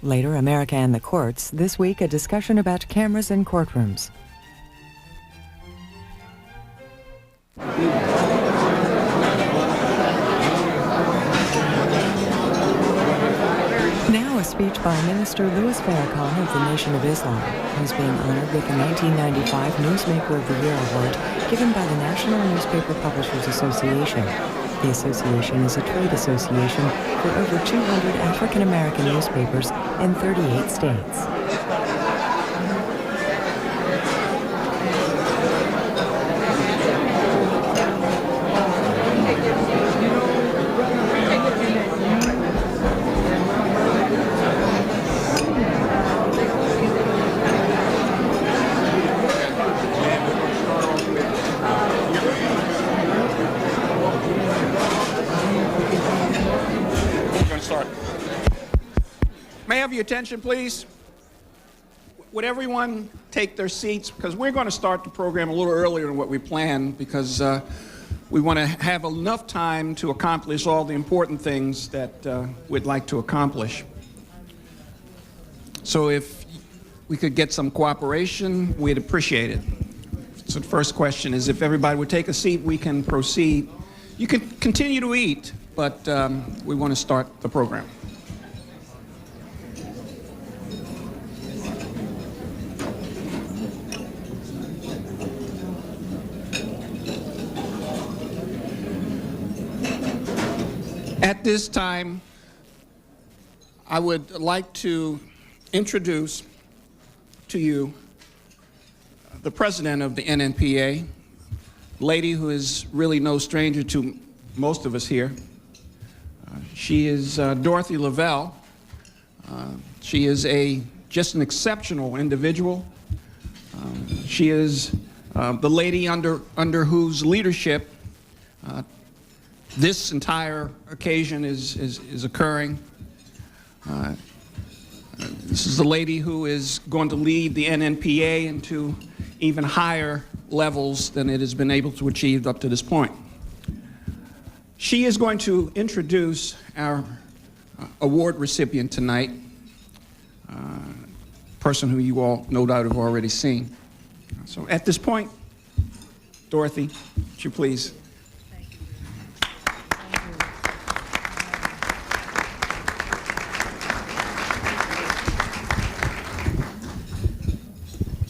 Later, America and the Courts. This week, a discussion about cameras in courtrooms. Now a speech by Minister Farrakhan of the Nation of Islam, who's being honored with the 1995 Newsmaker of the Year award given by the National Newspaper Publishers Association. The association is a trade association for over 200 African American newspapers in 38 states. May I have your attention, please? Would everyone take their seats? Because we're going to start the program a little earlier than what we planned, because we want to have enough time to accomplish all the important things that we'd like to accomplish. So if we could get some cooperation, we'd appreciate it. So the first question is, if everybody would take a seat, we can proceed. You can continue to eat, but we want to start the program. At this time, I would like to introduce to you the president of the NNPA, a lady who is really no stranger to most of us here. She is Dorothy Lavelle. She is just an exceptional individual. She is the lady under whose leadership this entire occasion is occurring. This is the lady who is going to lead the NNPA into even higher levels than it has been able to achieve up to this point. She is going to introduce our award recipient tonight, person who you all no doubt have already seen. So at this point, Dorothy, would you please?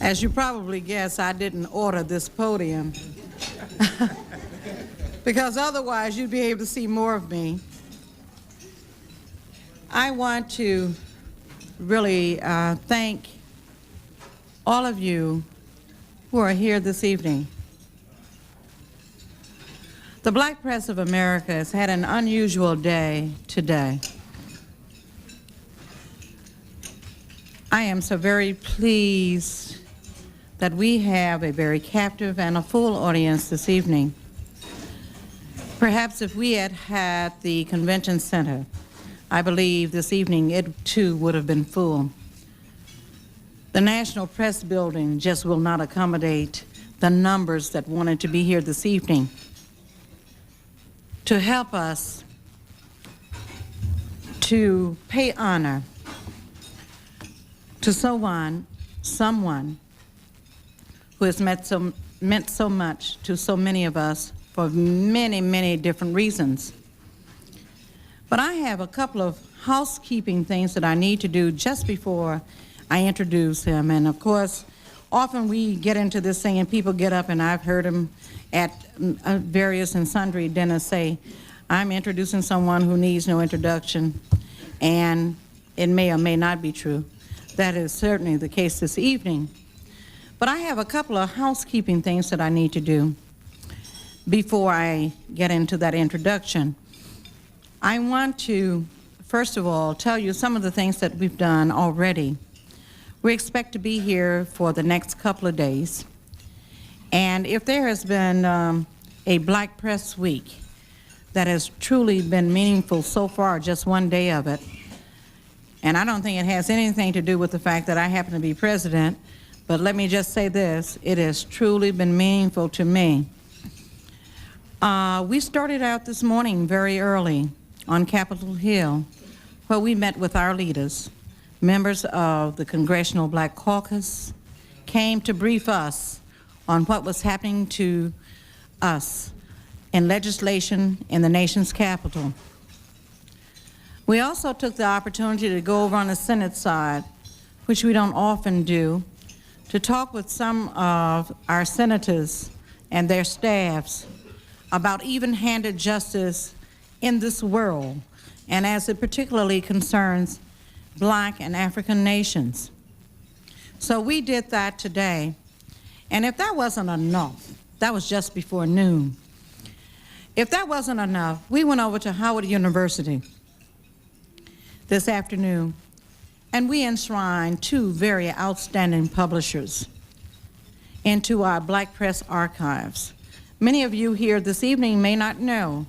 As you probably guess, I didn't order this podium because otherwise you'd be able to see more of me. I want to really thank all of you who are here this evening. The Black press of America has had an unusual day today. I am so very pleased that we have a very captive and a full audience this evening. Perhaps if we had had the convention center, I believe this evening it too would have been full. The National Press Building just will not accommodate the numbers that wanted to be here this evening. To help us to pay honor to someone who has meant so much to so many of us for many, many different reasons. But I have a couple of housekeeping things that I need to do just before I introduce him. And of course, often we get into this thing and people get up, and I've heard them at various and sundry dinners say, I'm introducing someone who needs no introduction, and it may or may not be true. That is certainly the case this evening. But I have a couple of housekeeping things that I need to do before I get into that introduction. I want to, first of all, tell you some of the things that we've done already. We expect to be here for the next couple of days. And if there has been a Black Press Week that has truly been meaningful so far, just one day of it, and I don't think it has anything to do with the fact that I happen to be president, but let me just say this, it has truly been meaningful to me. We started out this morning very early on Capitol Hill where we met with our leaders. Members of the Congressional Black Caucus came to brief us on what was happening to us in legislation in the nation's capital. We also took the opportunity to go over on the Senate side, which we don't often do, to talk with some of our senators and their staffs about even-handed justice in this world, and as it particularly concerns Black and African nations. So we did that today, and if that wasn't enough, that was just before noon. If that wasn't enough, we went over to Howard University this afternoon, and we enshrined two very outstanding publishers into our Black Press archives. Many of you here this evening may not know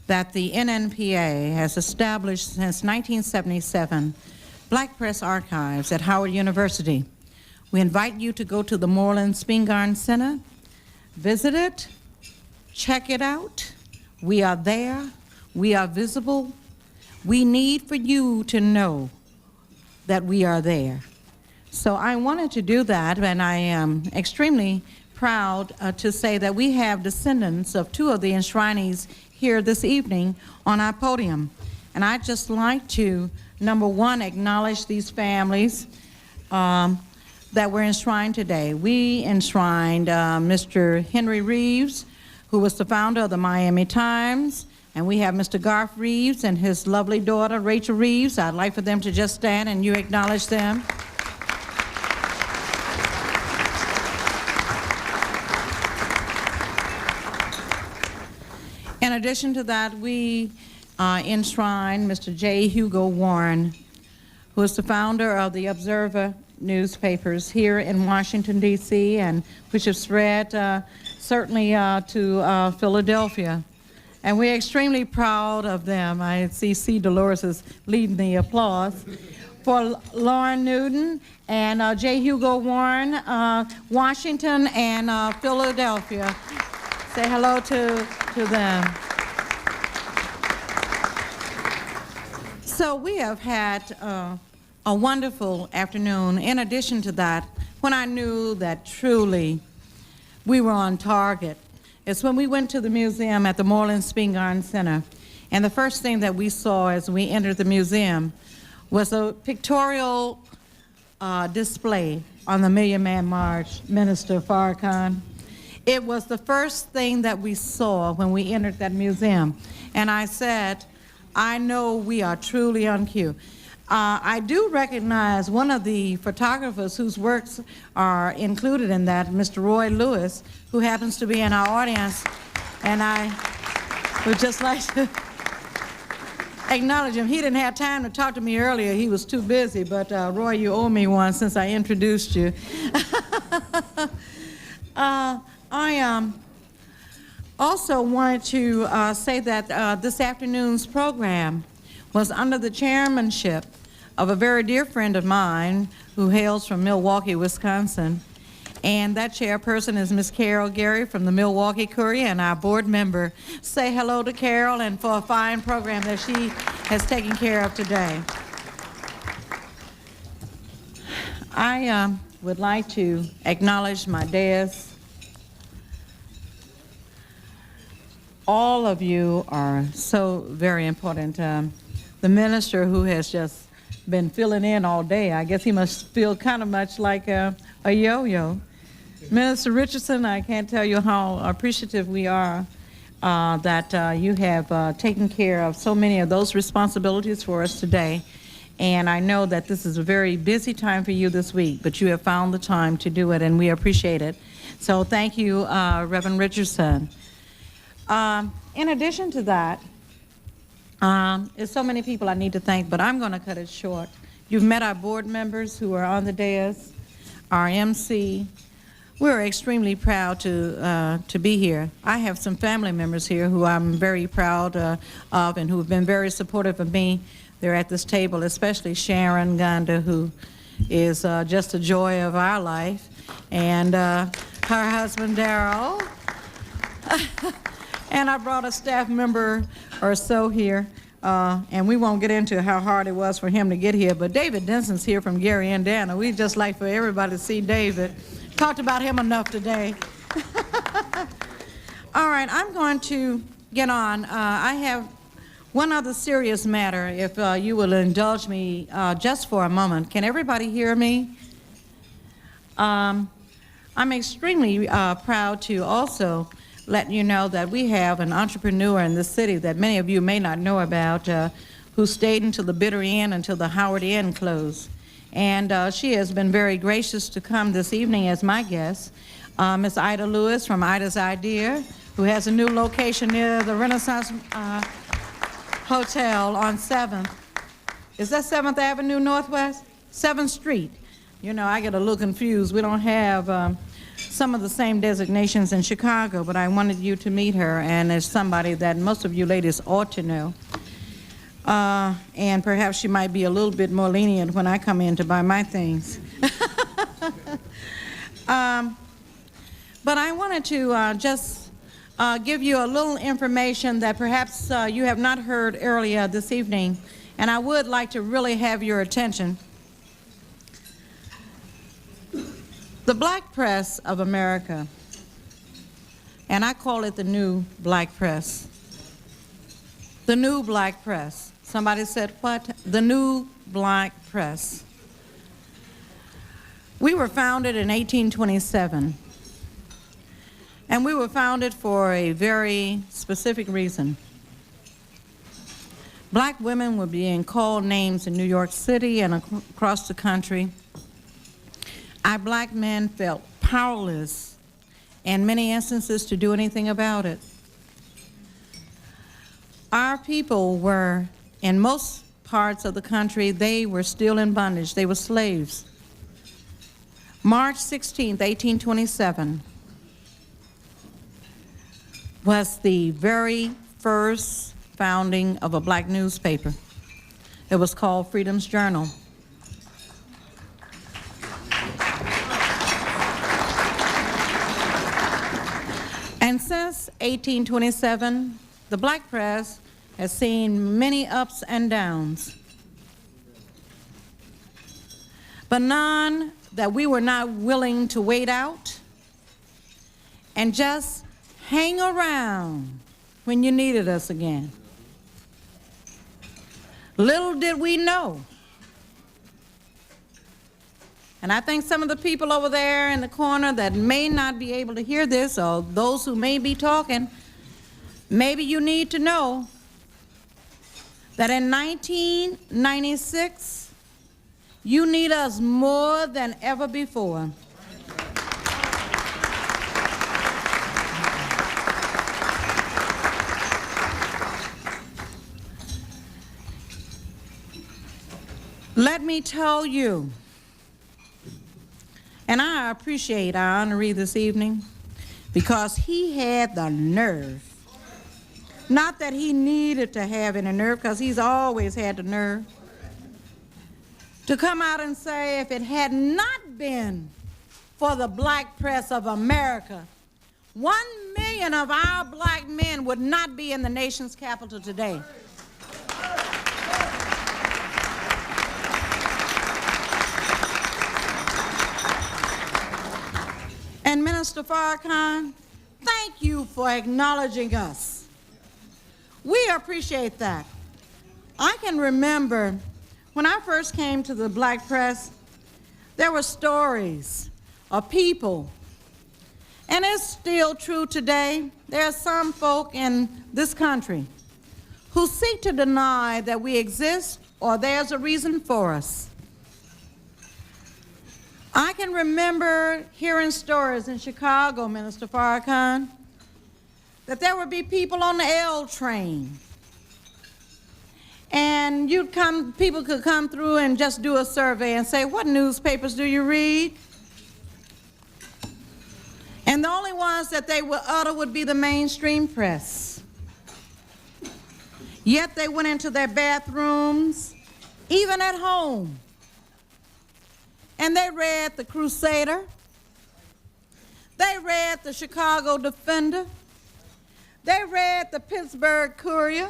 that the NNPA has established since 1977 Black Press archives at Howard University. We invite you to go to the Moreland Spingarn Center, visit it, check it out. We are there, we are visible. We need for you to know that we are there. So I wanted to do that, and I am extremely proud to say that we have descendants of two of the enshrinees here this evening on our podium. And I'd just like to, number one, acknowledge these families that were enshrined today. We enshrined Mr. Henry Reeves, who was the founder of the Miami Times, and we have Mr. Garth Reeves and his lovely daughter, Rachel Reeves. I'd like for them to just stand and you acknowledge them. In addition to that, we enshrined Mr. J. Hugo Warren, who is the founder of the Observer newspapers here in Washington, D.C., and which has spread certainly to Philadelphia. And we're extremely proud of them. I see Dolores is leading the applause. For Lauren Newton and J. Hugo Warren, Washington and Philadelphia. Say hello to them. So we have had a wonderful afternoon. In addition to that, when I knew that truly we were on target, it's when we went to the museum at the Moreland Spingarn Center, and the first thing that we saw as we entered the museum was a pictorial display on the Million Man March, Minister Farrakhan. It was the first thing that we saw when we entered that museum, and I said, I know we are truly on cue. I do recognize one of the photographers whose works are included in that, Mr. Roy Lewis, who happens to be in our audience, and I would just like to acknowledge him. He didn't have time to talk to me earlier. He was too busy, but Roy, you owe me one since I introduced you. I also wanted to say that this afternoon's program was under the chairmanship of a very dear friend of mine who hails from Milwaukee, Wisconsin. And that chairperson is Ms. Carol Gary from the Milwaukee Courier, and our board member. Say hello to Carol and for a fine program that she has taken care of today. I would like to acknowledge my dais. All of you are so very important. The minister who has just been filling in all day, I guess he must feel kind of much like a yo-yo. Minister Richardson, I can't tell you how appreciative we are that you have taken care of so many of those responsibilities for us today. And I know that this is a very busy time for you this week, but you have found the time to do it, and we appreciate it. So thank you, Reverend Richardson. In addition to that, there's so many people I need to thank, but I'm going to cut it short. You've met our board members who are on the dais, our MC. We're extremely proud to be here. I have some family members here who I'm very proud of and who have been very supportive of me. They're at this table, especially Sharon Ganda, who is just a joy of our life, and her husband, Darrell. And I brought a staff member or so here and we won't get into how hard it was for him to get here, but David Denson's here from Gary, Indiana. We'd just like for everybody to see David. Talked about him enough today. All right, I'm going to get on. I have one other serious matter, if you will indulge me just for a moment. Can everybody hear me? I'm extremely proud to also let you know that we have an entrepreneur in this city that many of you may not know about who stayed until the bitter end, until the Howard Inn closed. And she has been very gracious to come this evening as my guest. Miss Ida Lewis from Ida's Idea, who has a new location near the Renaissance Hotel on 7th. Is that 7th Avenue Northwest? 7th Street. You know, I get a little confused. We don't have some of the same designations in Chicago, but I wanted you to meet her, and as somebody that most of you ladies ought to know. And perhaps she might be a little bit more lenient when I come in to buy my things. But I wanted to just give you a little information that perhaps you have not heard earlier this evening, and I would like to really have your attention. The black press of America, and I call it the new black press. The new black press. Somebody said, what? The new black press. We were founded in 1827, and we were founded for a very specific reason. Black women were being called names in New York City and across the country. Our black men felt powerless in many instances to do anything about it. Our people were, in most parts of the country, they were still in bondage. They were slaves. March 16th, 1827 was the very first founding of a black newspaper. It was called Freedom's Journal. And since 1827, the black press has seen many ups and downs, but none that we were not willing to wait out and just hang around when you needed us again. Little did we know, and I think some of the people over there in the corner that may not be able to hear this, or those who may be talking, maybe you need to know that in 1996, you need us more than ever before. Let me tell you, and I appreciate our honoree this evening because he had the nerve. Not that he needed to have any nerve, because he's always had the nerve, to come out and say if it had not been for the black press of America, 1 million of our black men would not be in the nation's capital today. And Minister Farrakhan, thank you for acknowledging us. We appreciate that. I can remember when I first came to the black press, there were stories of people, and it's still true today. There are some folk in this country who seek to deny that we exist or there's a reason for us. I can remember hearing stories in Chicago, Minister Farrakhan, that there would be people on the L train, and people could come through and just do a survey and say, what newspapers do you read? And the only ones that they would utter would be the mainstream press. Yet they went into their bathrooms, even at home, and they read the Crusader, they read the Chicago Defender, they read the Pittsburgh Courier,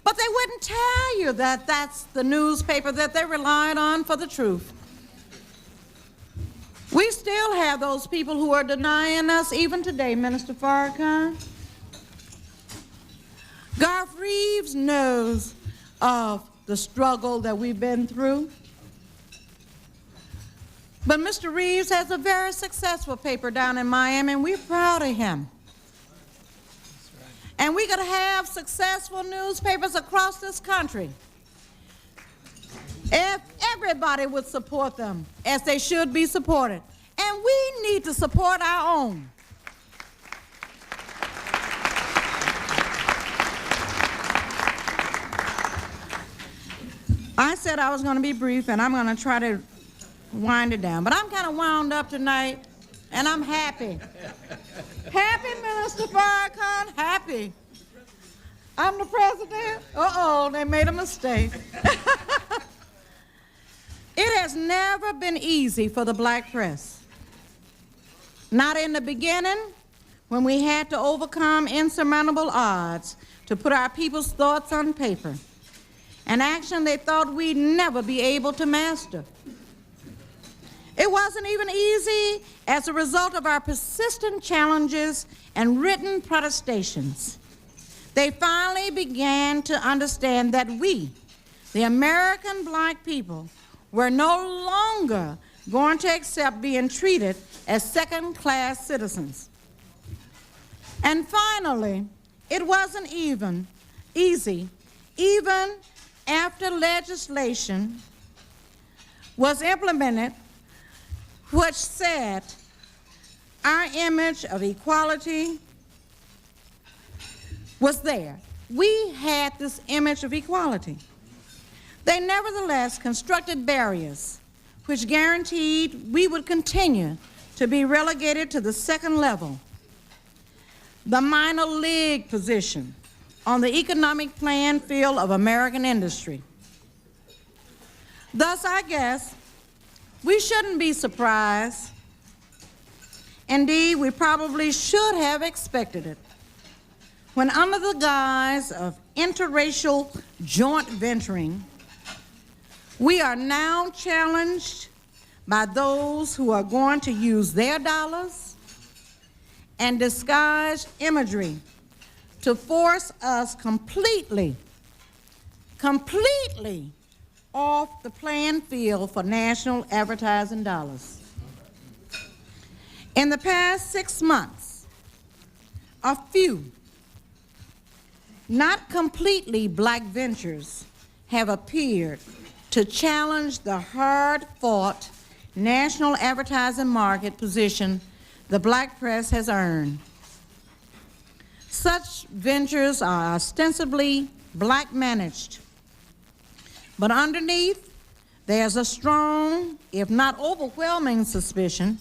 But they wouldn't tell you that that's the newspaper that they relied on for the truth. We still have those people who are denying us even today, Minister Farrakhan. Garth Reeves knows of the struggle that we've been through. But Mr. Reeves has a very successful paper down in Miami, and we're proud of him. And we're going to have successful newspapers across this country if everybody would support them as they should be supported. And we need to support our own. I said I was going to be brief, and I'm going to try to wind it down. But I'm kind of wound up tonight, and I'm happy. Happy, Minister Farrakhan, happy. I'm the president. Uh-oh, they made a mistake. It has never been easy for the black press. Not in the beginning, when we had to overcome insurmountable odds to put our people's thoughts on paper, an action they thought we'd never be able to master. It wasn't even easy as a result of our persistent challenges and written protestations. They finally began to understand that we, the American black people, were no longer going to accept being treated as second-class citizens. And finally, it wasn't even easy, even after legislation was implemented which said our image of equality was there. We had this image of equality. They nevertheless constructed barriers which guaranteed we would continue to be relegated to the second level, the minor league position on the economic playing field of American industry. Thus, I guess, we shouldn't be surprised. Indeed, we probably should have expected it when, under the guise of interracial joint venturing, we are now challenged by those who are going to use their dollars and disguised imagery to force us completely off the playing field for national advertising dollars. In the past 6 months, a few, not completely black ventures have appeared to challenge the hard-fought national advertising market position the black press has earned. Such ventures are ostensibly black-managed, but underneath, there's a strong, if not overwhelming, suspicion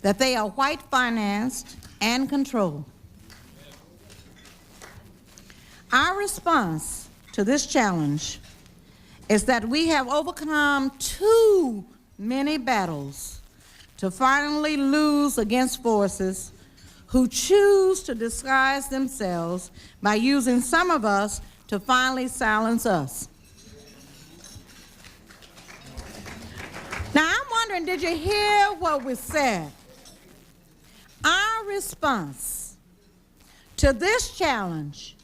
that they are white-financed and controlled. Our response to this challenge is that we have overcome too many battles to finally lose against forces who choose to disguise themselves by using some of us to finally silence us. Now, I'm wondering, did you hear what we said? Our response to this challenge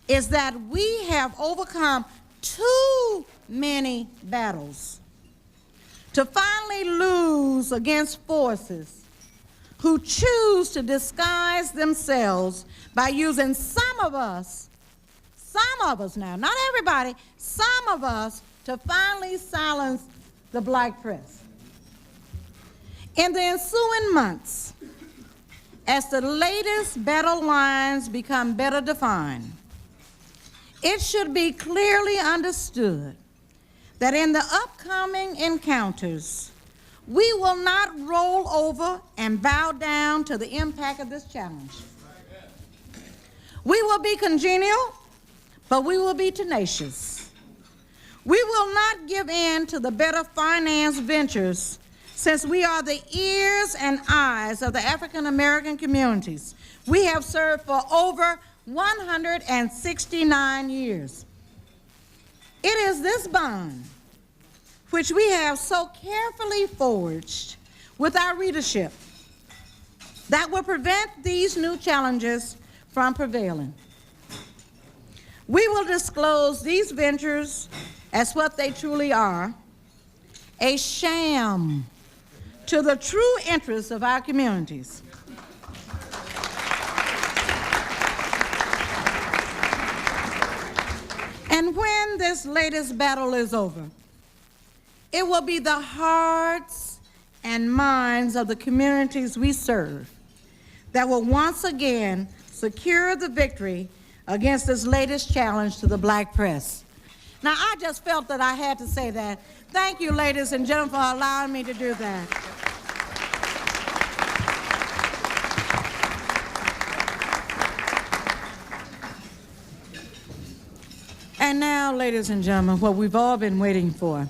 is that we have overcome too many battles to finally lose against forces who choose to disguise themselves by using some of us now, not everybody, some of us, to finally silence the black press. In the ensuing months, as the latest battle lines become better defined, it should be clearly understood that in the upcoming encounters, we will not roll over and bow down to the impact of this challenge. We will be congenial, but we will be tenacious. We will not give in to the better financed ventures, since we are the ears and eyes of the African American communities we have served for over 169 years. It is this bond which we have so carefully forged with our readership that will prevent these new challenges from prevailing. We will disclose these ventures as what they truly are, a sham to the true interests of our communities. And when this latest battle is over, it will be the hearts and minds of the communities we serve that will once again secure the victory against this latest challenge to the black press. Now, I just felt that I had to say that. Thank you, ladies and gentlemen, for allowing me to do that. And now, ladies and gentlemen, what we've all been waiting for.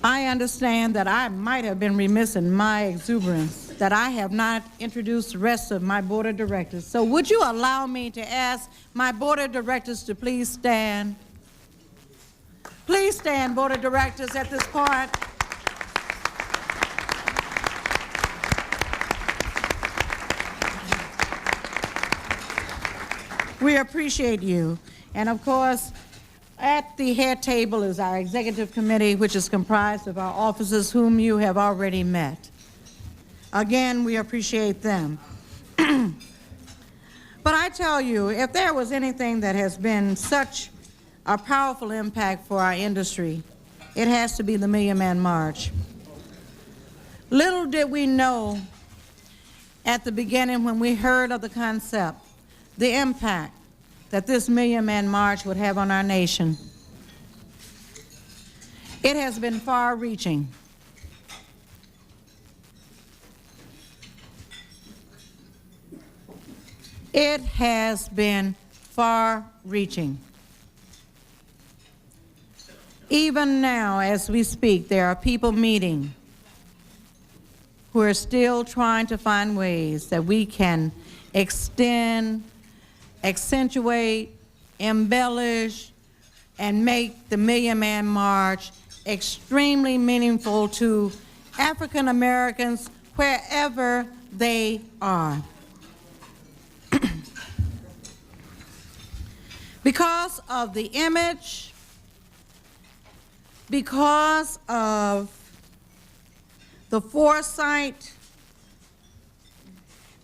I understand that I might have been remiss in my exuberance, that I have not introduced the rest of my board of directors. So would you allow me to ask my board of directors to please stand? Please stand, board of directors, at this point. We appreciate you. And of course, at the head table is our executive committee, which is comprised of our officers whom you have already met. Again, we appreciate them. But I tell you, if there was anything that has been such a powerful impact for our industry, it has to be the Million Man March. Little did we know at the beginning when we heard of the concept, the impact that this Million Man March would have on our nation. It has been far-reaching. It has been far-reaching. Even now, as we speak, there are people meeting who are still trying to find ways that we can extend, accentuate, embellish, and make the Million Man March extremely meaningful to African Americans wherever they are. Because of the image, because of the foresight,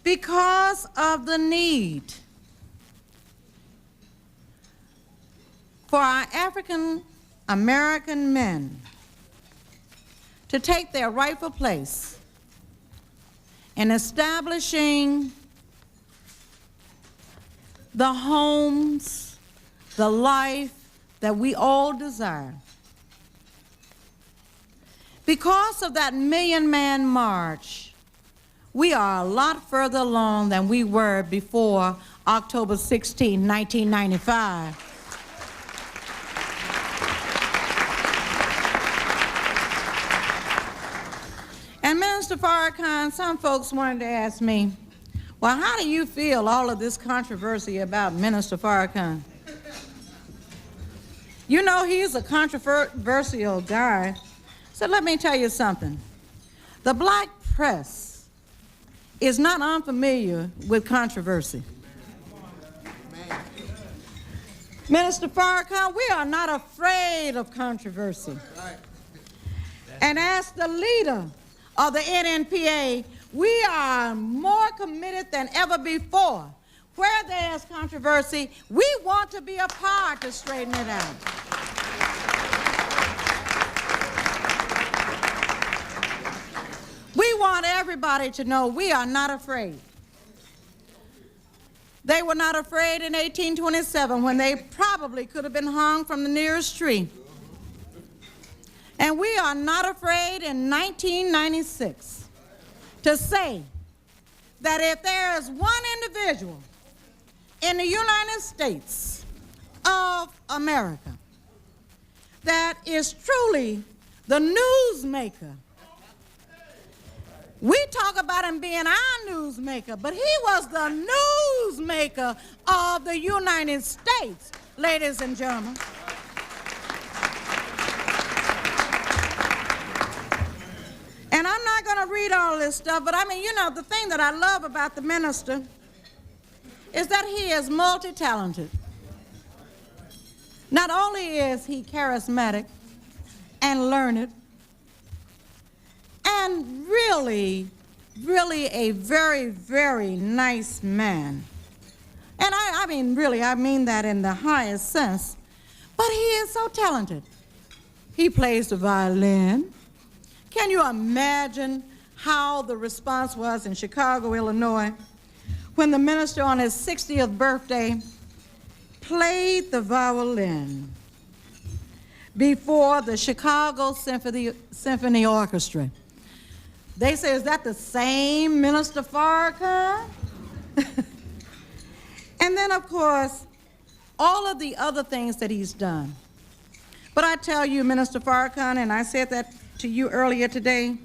because of the need for our African American men to take their rightful place in establishing the homes, the life that we all desire. Because of that Million Man March, we are a lot further along than we were before October 16, 1995. And Minister Farrakhan, some folks wanted to ask me, well, how do you feel all of this controversy about Minister Farrakhan? You know, he's a controversial guy. So let me tell you something. The black press is not unfamiliar with controversy. Minister Farrakhan, we are not afraid of controversy. And as the leader of the NNPA, we are more committed than ever before. Where there's controversy, we want to be a part to straighten it out. We want everybody to know we are not afraid. They were not afraid in 1827 when they probably could have been hung from the nearest tree. And we are not afraid in 1996 to say that if there is one individual in the United States of America that is truly the newsmaker, We talk about him being our newsmaker, but he was the newsmaker of the United States, ladies and gentlemen. And I'm not going to read all this stuff, but I mean, you know, the thing that I love about the minister is that he is multi-talented. Not only is he charismatic and learned, and really a very, very nice man. And I mean, really, I mean that in the highest sense. But he is so talented. He plays the violin. Can you imagine how the response was in Chicago, Illinois, when the minister on his 60th birthday played the violin before the Chicago Symphony Orchestra? They say, is that the same Minister Farrakhan? And then, of course, all of the other things that he's done. But I tell you, Minister Farrakhan, and I said that to you earlier today,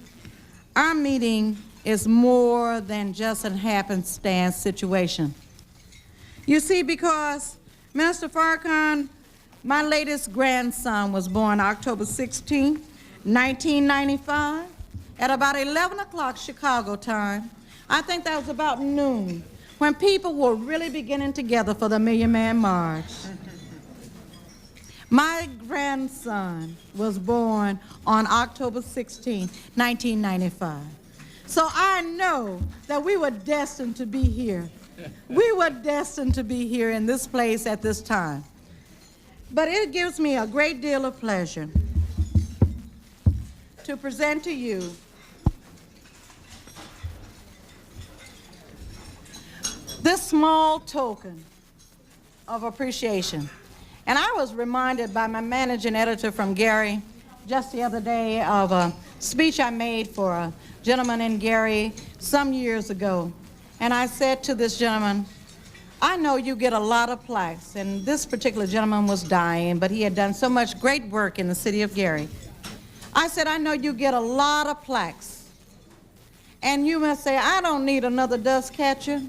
our meeting is more than just a happenstance situation. You see, because Minister Farrakhan, my latest grandson was born October 16, 1995, at about 11 o'clock Chicago time. I think that was about noon, when people were really beginning to gather for the Million Man March. My grandson was born on October 16, 1995. So I know that we were destined to be here. We were destined to be here in this place at this time. But it gives me a great deal of pleasure to present to you this small token of appreciation. And I was reminded by my managing editor from Gary just the other day of a speech I made for a gentleman in Gary some years ago. And I said to this gentleman, I know you get a lot of plaques, and this particular gentleman was dying, but he had done so much great work in the city of Gary. I said, I know you get a lot of plaques, and you must say, I don't need another dust catcher.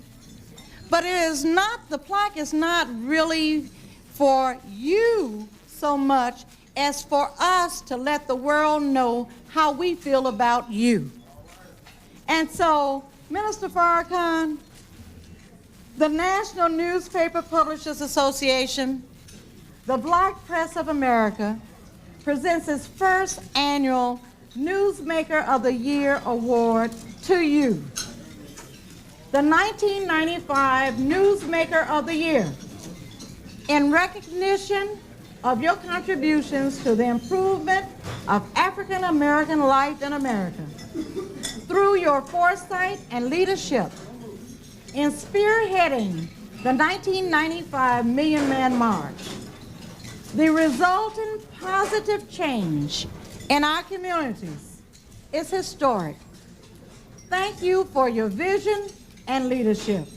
But it is not, the plaque is not really for you so much as for us to let the world know how we feel about you. And so, Minister Farrakhan, the National Newspaper Publishers Association, the Black Press of America, presents its first annual Newsmaker of the Year Award to you. The 1995 Newsmaker of the Year, in recognition of your contributions to the improvement of African American life in America, through your foresight and leadership in spearheading the 1995 Million Man March. The resultant positive change in our communities is historic. Thank you for your vision and leadership.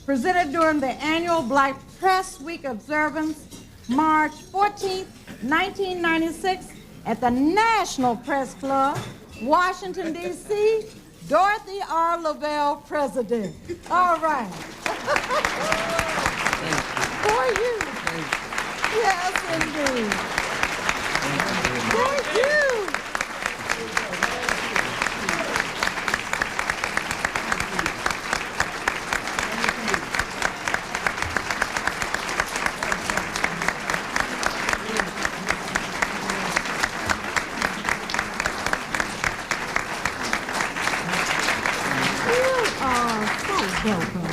Presented during the annual Black Press Week observance, March 14, 1996, at the National Press Club, Washington, D.C., Dorothy R. Lavelle, President. All right. For you. Yes, indeed. Thank you.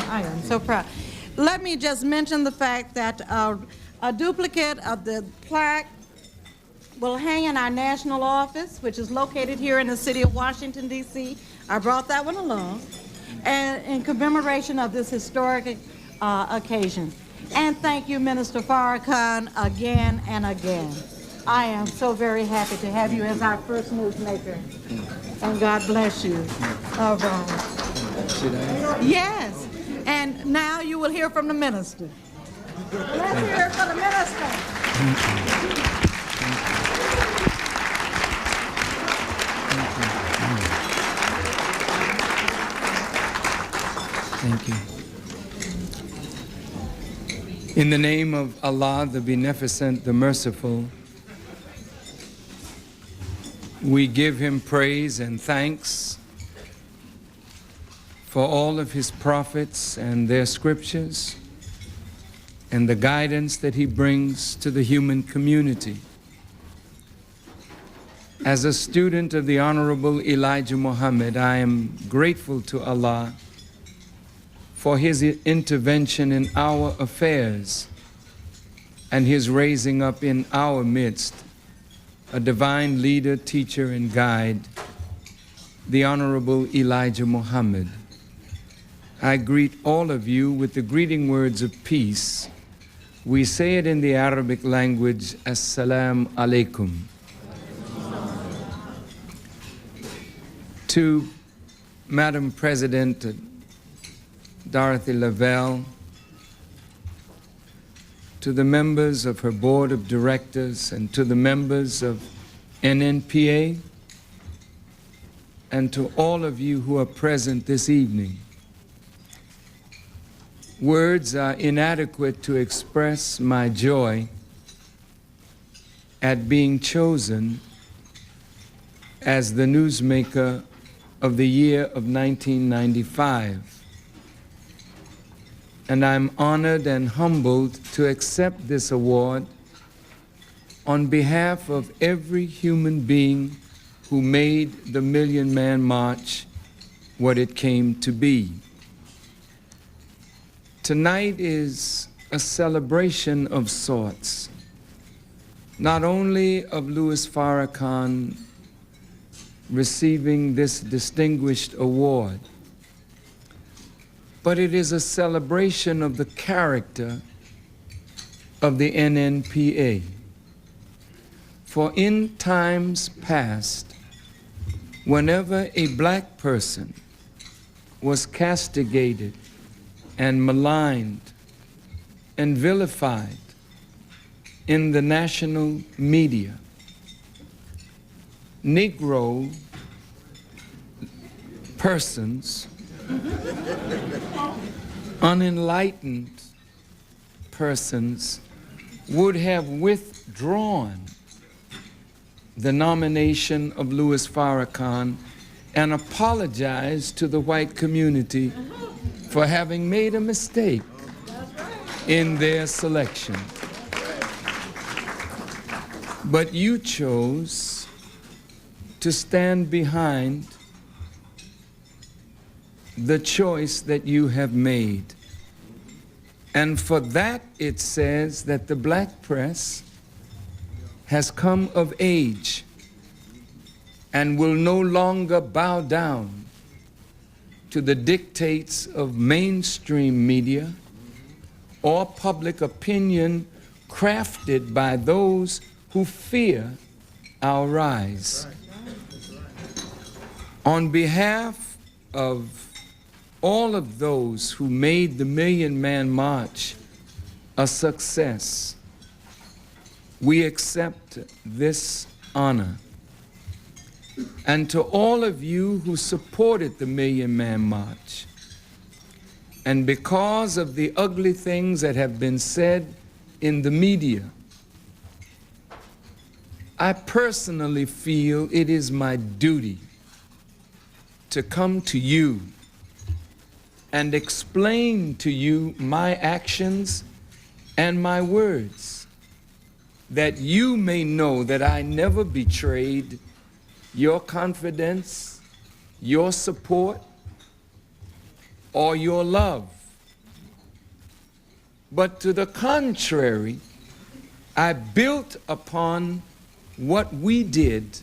I am so proud. Let me just mention the fact that a duplicate of the plaque will hang in our national office, which is located here in the city of Washington, D.C. I brought that one along, and in commemoration of this historic occasion. And thank you, Minister Farrakhan, again and again. I am so very happy to have you as our first newsmaker. And God bless you. All right. Yes. And now you will hear from the minister. Let's hear it from the minister. Thank you. In the name of Allah, the Beneficent, the Merciful, we give Him praise and thanks for all of His prophets and their scriptures and the guidance that He brings to the human community. As a student of the Honorable Elijah Muhammad, I am grateful to Allah for His intervention in our affairs and His raising up in our midst a divine leader, teacher, and guide, the Honorable Elijah Muhammad. I greet all of you with the greeting words of peace. We say it in the Arabic language, Assalamu alaikum. To Madam President Dorothy Lavelle, to the members of her board of directors and to the members of NNPA, and to all of you who are present this evening. Words are inadequate to express my joy at being chosen as the Newsmaker of the year of 1995. And I'm honored and humbled to accept this award on behalf of every human being who made the Million Man March what it came to be. Tonight is a celebration of sorts, not only of Louis Farrakhan receiving this distinguished award, but it is a celebration of the character of the NNPA. For in times past, whenever a black person was castigated and maligned and vilified in the national media, Negro persons, unenlightened persons would have withdrawn the nomination of Louis Farrakhan and apologized to the white community for having made a mistake in their selection. But you chose to stand behind the choice that you have made. And for that, it says that the black press has come of age and will no longer bow down to the dictates of mainstream media or public opinion crafted by those who fear our rise. On behalf of all of those who made the Million Man March a success, we accept this honor. And to all of you who supported the Million Man March, and because of the ugly things that have been said in the media, I personally feel it is my duty to come to you and explain to you my actions and my words, that you may know that I never betrayed your confidence, your support, or your love. But to the contrary, I built upon what we did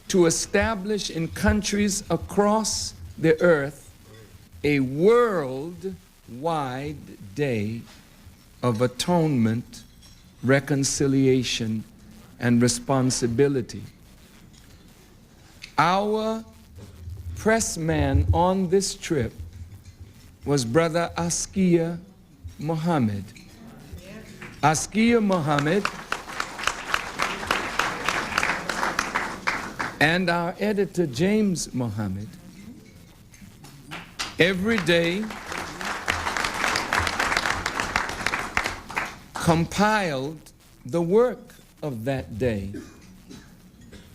to establish in countries across the earth a worldwide day of atonement, reconciliation, and responsibility. Our pressman on this trip was Brother Askia Muhammad. Askia Muhammad and our editor James Muhammad every day compiled the work of that day,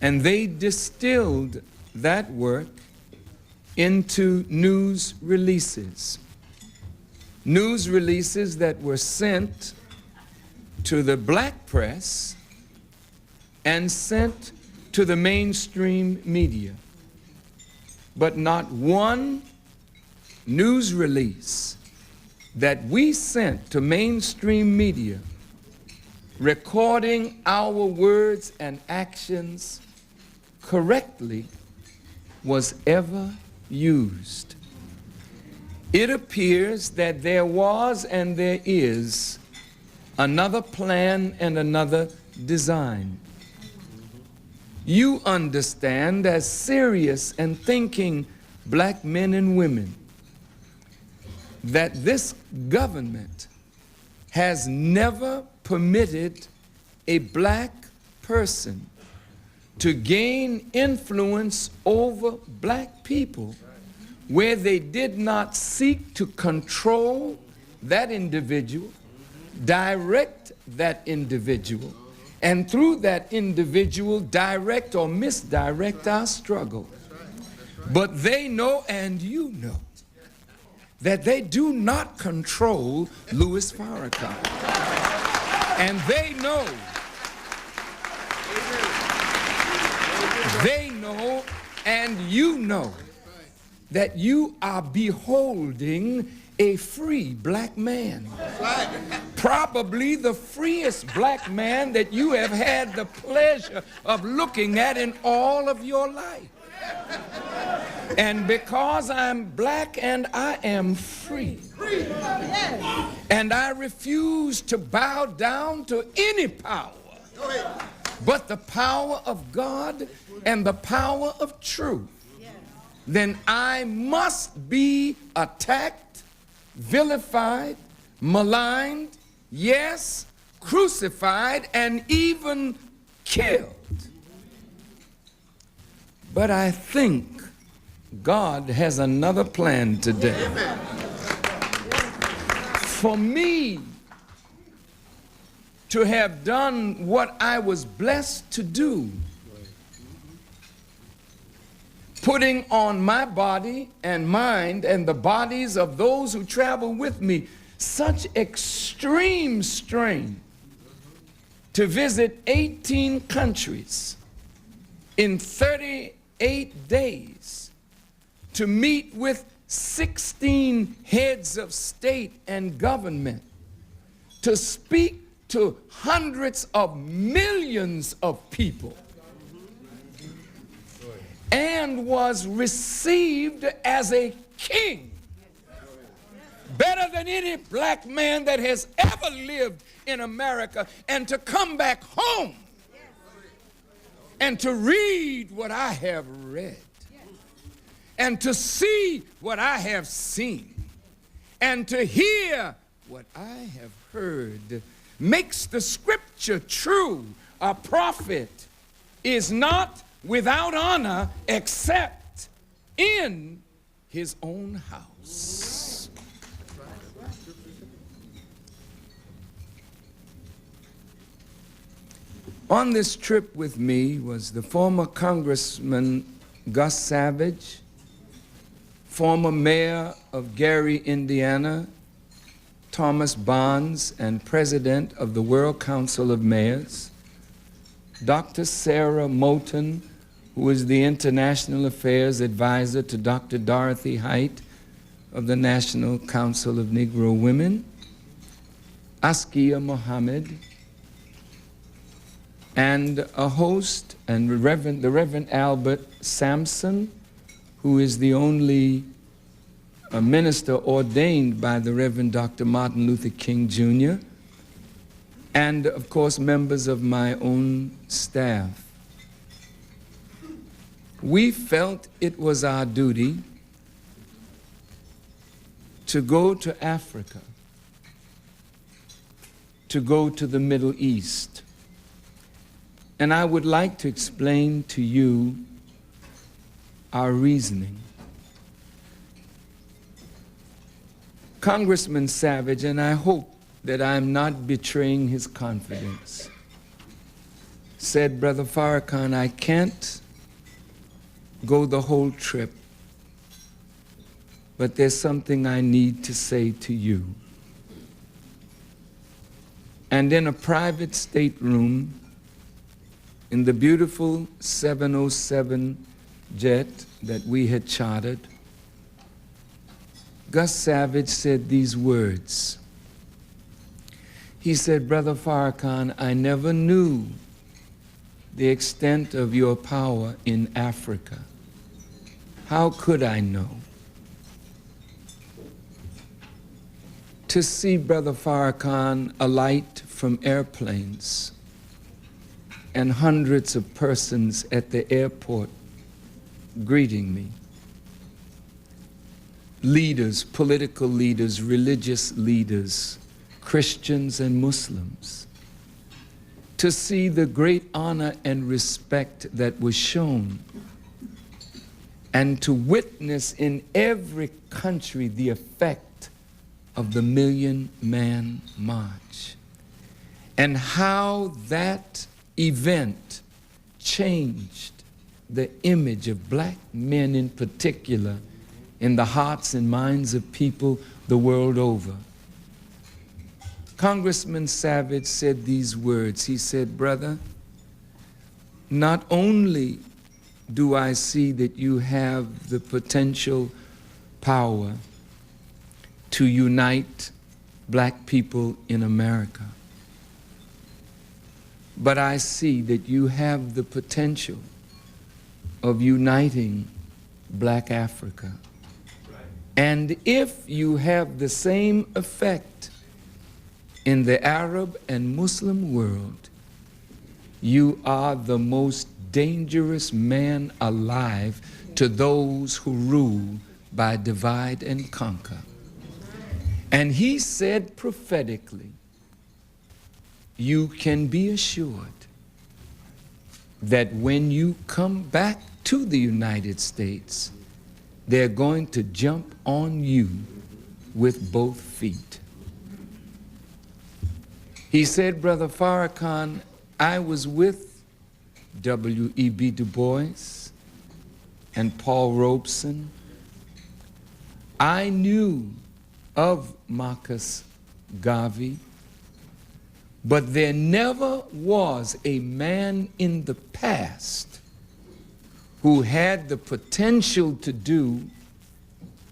and they distilled that work into news releases that were sent to the black press and sent to the mainstream media. But not one news release that we sent to mainstream media recording our words and actions correctly was ever used. It appears that there was and there is another plan and another design. You understand, as serious and thinking black men and women, that this government has never permitted a black person to gain influence over black people where they did not seek to control that individual, direct that individual, and through that individual direct or misdirect our struggle. But they know, and you know, that they do not control Louis Farrakhan. And they know, and you know, that you are beholding a free black man. Probably the freest black man that you have had the pleasure of looking at in all of your life. And because I'm black and I am free, and I refuse to bow down to any power but the power of God and the power of truth, then I must be attacked, vilified, maligned, yes, crucified, and even killed. But I think God has another plan today. For me to have done what I was blessed to do, putting on my body and mind and the bodies of those who travel with me such extreme strain to visit 18 countries in 38 days, to meet with 16 heads of state and government, to speak to hundreds of millions of people, and was received as a king, better than any black man that has ever lived in America, and to come back home and to read what I have read, and to see what I have seen, and to hear what I have heard, makes the scripture true. A prophet is not without honor except in his own house. On this trip with me was the former Congressman Gus Savage, former mayor of Gary, Indiana, Thomas Bonds, and president of the World Council of Mayors, Dr. Sarah Moulton, who is the International Affairs Advisor to Dr. Dorothy Height of the National Council of Negro Women, Askia Mohammed, and a host, and the Reverend Albert Sampson, who is the only minister ordained by the Reverend Dr. Martin Luther King Jr., and of course members of my own staff. We felt it was our duty to go to Africa, to go to the Middle East. And I would like to explain to you our reasoning. Congressman Savage, and I hope that I'm not betraying his confidence, said, Brother Farrakhan, I can't go the whole trip, but there's something I need to say to you. And in a private stateroom, in the beautiful 707 jet that we had chartered, Gus Savage said these words. He said, Brother Farrakhan, I never knew the extent of your power in Africa. How could I know? To see Brother Farrakhan alight from airplanes and hundreds of persons at the airport greeting me. Leaders, political leaders, religious leaders, Christians and Muslims. To see the great honor and respect that was shown, and to witness in every country the effect of the Million Man March, and how that event changed the image of black men in particular in the hearts and minds of people the world over. Congressman Savage said these words. He said, brother, not only do I see that you have the potential power to unite black people in America, but I see that you have the potential of uniting black Africa. And if you have the same effect in the Arab and Muslim world, you are the most dangerous man alive to those who rule by divide and conquer. And he said prophetically, you can be assured that when you come back to the United States, they're going to jump on you with both feet. He said, Brother Farrakhan, I was with W.E.B. Du Bois and Paul Robeson. I knew of Marcus Garvey, but there never was a man in the past who had the potential to do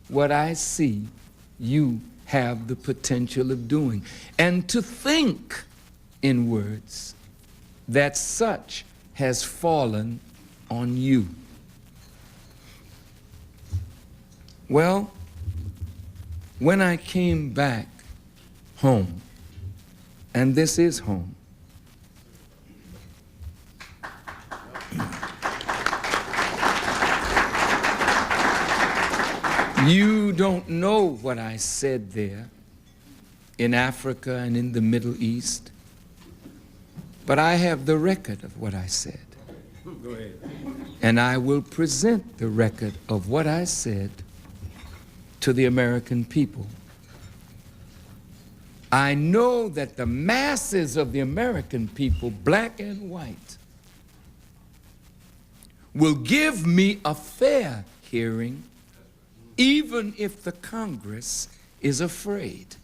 what I see you have the potential of doing. And to think, in words, that such has fallen on you. Well, when I came back home, and this is home, you don't know what I said there in Africa and in the Middle East, but I have the record of what I said. Go ahead. And I will present the record of what I said to the American people. I know that the masses of the American people, black and white, will give me a fair hearing, even if the Congress is afraid.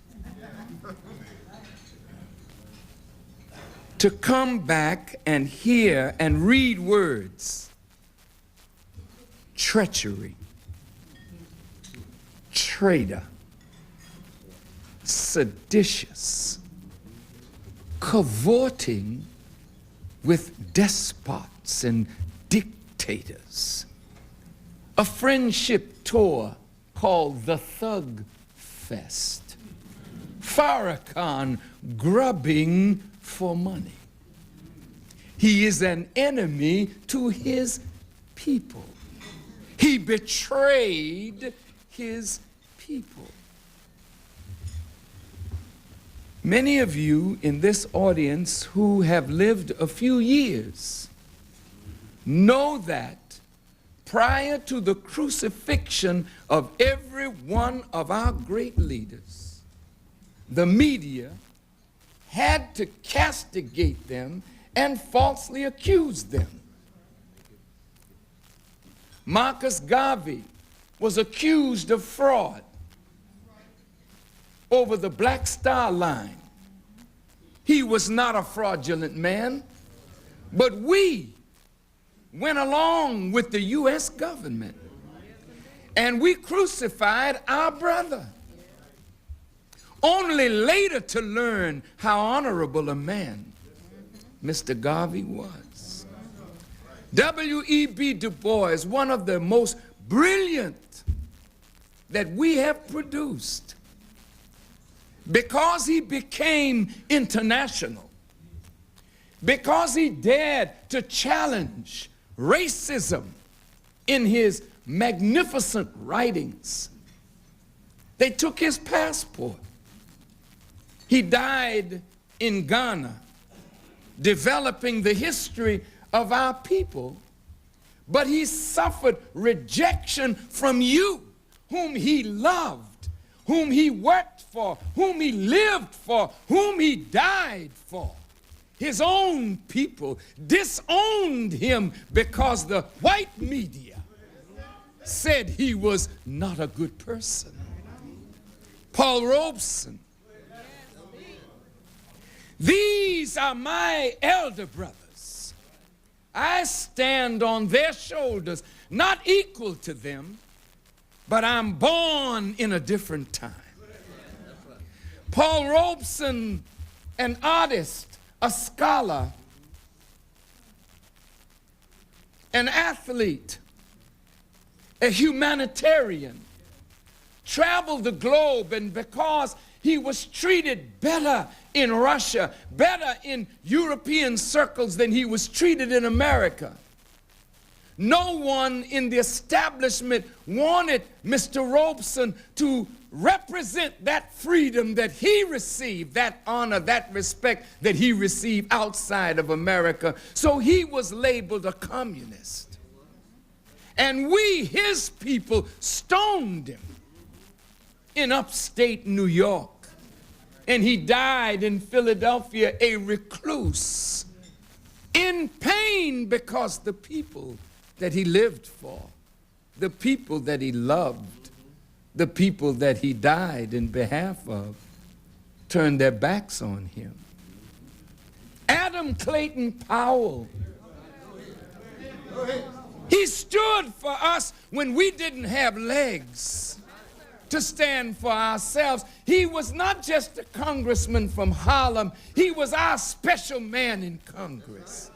To come back and hear and read words, treachery, traitor, seditious, cavorting with despots and dictators, a friendship tour called the Thug Fest, Farrakhan grubbing for money. He is an enemy to his people. He betrayed his people. Many of you in this audience who have lived a few years know that prior to the crucifixion of every one of our great leaders, the media had to castigate them and falsely accuse them. Marcus Garvey was accused of fraud over the Black Star Line. He was not a fraudulent man, but we went along with the U.S. government and we crucified our brother, only later to learn how honorable a man Mr. Garvey was. W.E.B. Du Bois, one of the most brilliant that we have produced, because he became international, because he dared to challenge racism in his magnificent writings. They took his passport. He died in Ghana, developing the history of our people, but he suffered rejection from you, whom he loved, whom he worked for, whom he lived for, whom he died for. His own people disowned him because the white media said he was not a good person. Paul Robeson. These are my elder brothers. I stand on their shoulders, not equal to them, but I'm born in a different time. Paul Robeson, an artist, a scholar, an athlete, a humanitarian, traveled the globe, and because he was treated better in Russia, better in European circles than he was treated in America, no one in the establishment wanted Mr. Robeson to represent that freedom that he received, that honor, that respect that he received outside of America. So he was labeled a communist. And we, his people, stoned him in upstate New York. And he died in Philadelphia a recluse, in pain, because the people that he lived for, the people that he loved, the people that he died in behalf of, turned their backs on him. Adam Clayton Powell, he stood for us when we didn't have legs to stand for ourselves. He was not just a congressman from Harlem, he was our special man in Congress.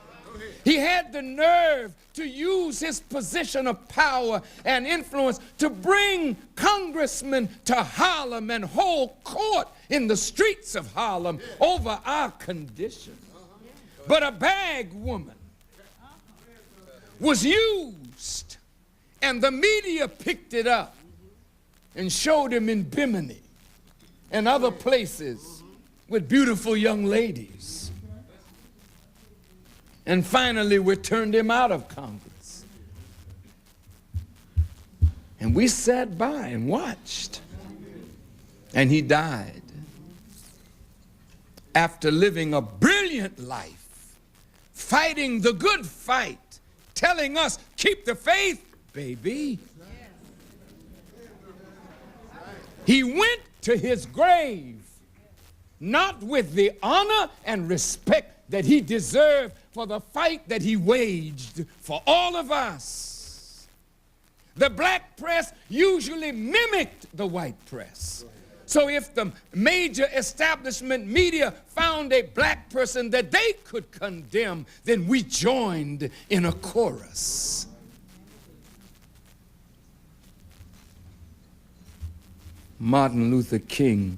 He had the nerve to use his position of power and influence to bring congressmen to Harlem and hold court in the streets of Harlem over our condition. But a bag woman was used, and the media picked it up and showed him in Bimini and other places with beautiful young ladies. And finally, we turned him out of Congress. And we sat by and watched. And he died after living a brilliant life, fighting the good fight, telling us, keep the faith, baby. He went to his grave, not with the honor and respect that he deserved for the fight that he waged for all of us. The black press usually mimicked the white press. So if the major establishment media found a black person that they could condemn, then we joined in a chorus. Martin Luther King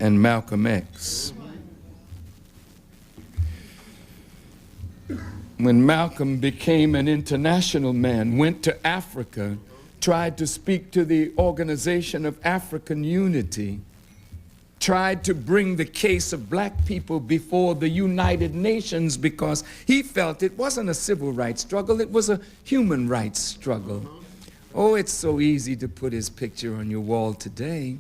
and Malcolm X. When Malcolm became an international man, went to Africa, tried to speak to the Organization of African Unity, tried to bring the case of black people before the United Nations because he felt it wasn't a civil rights struggle, it was a human rights struggle. Oh, it's so easy to put his picture on your wall today.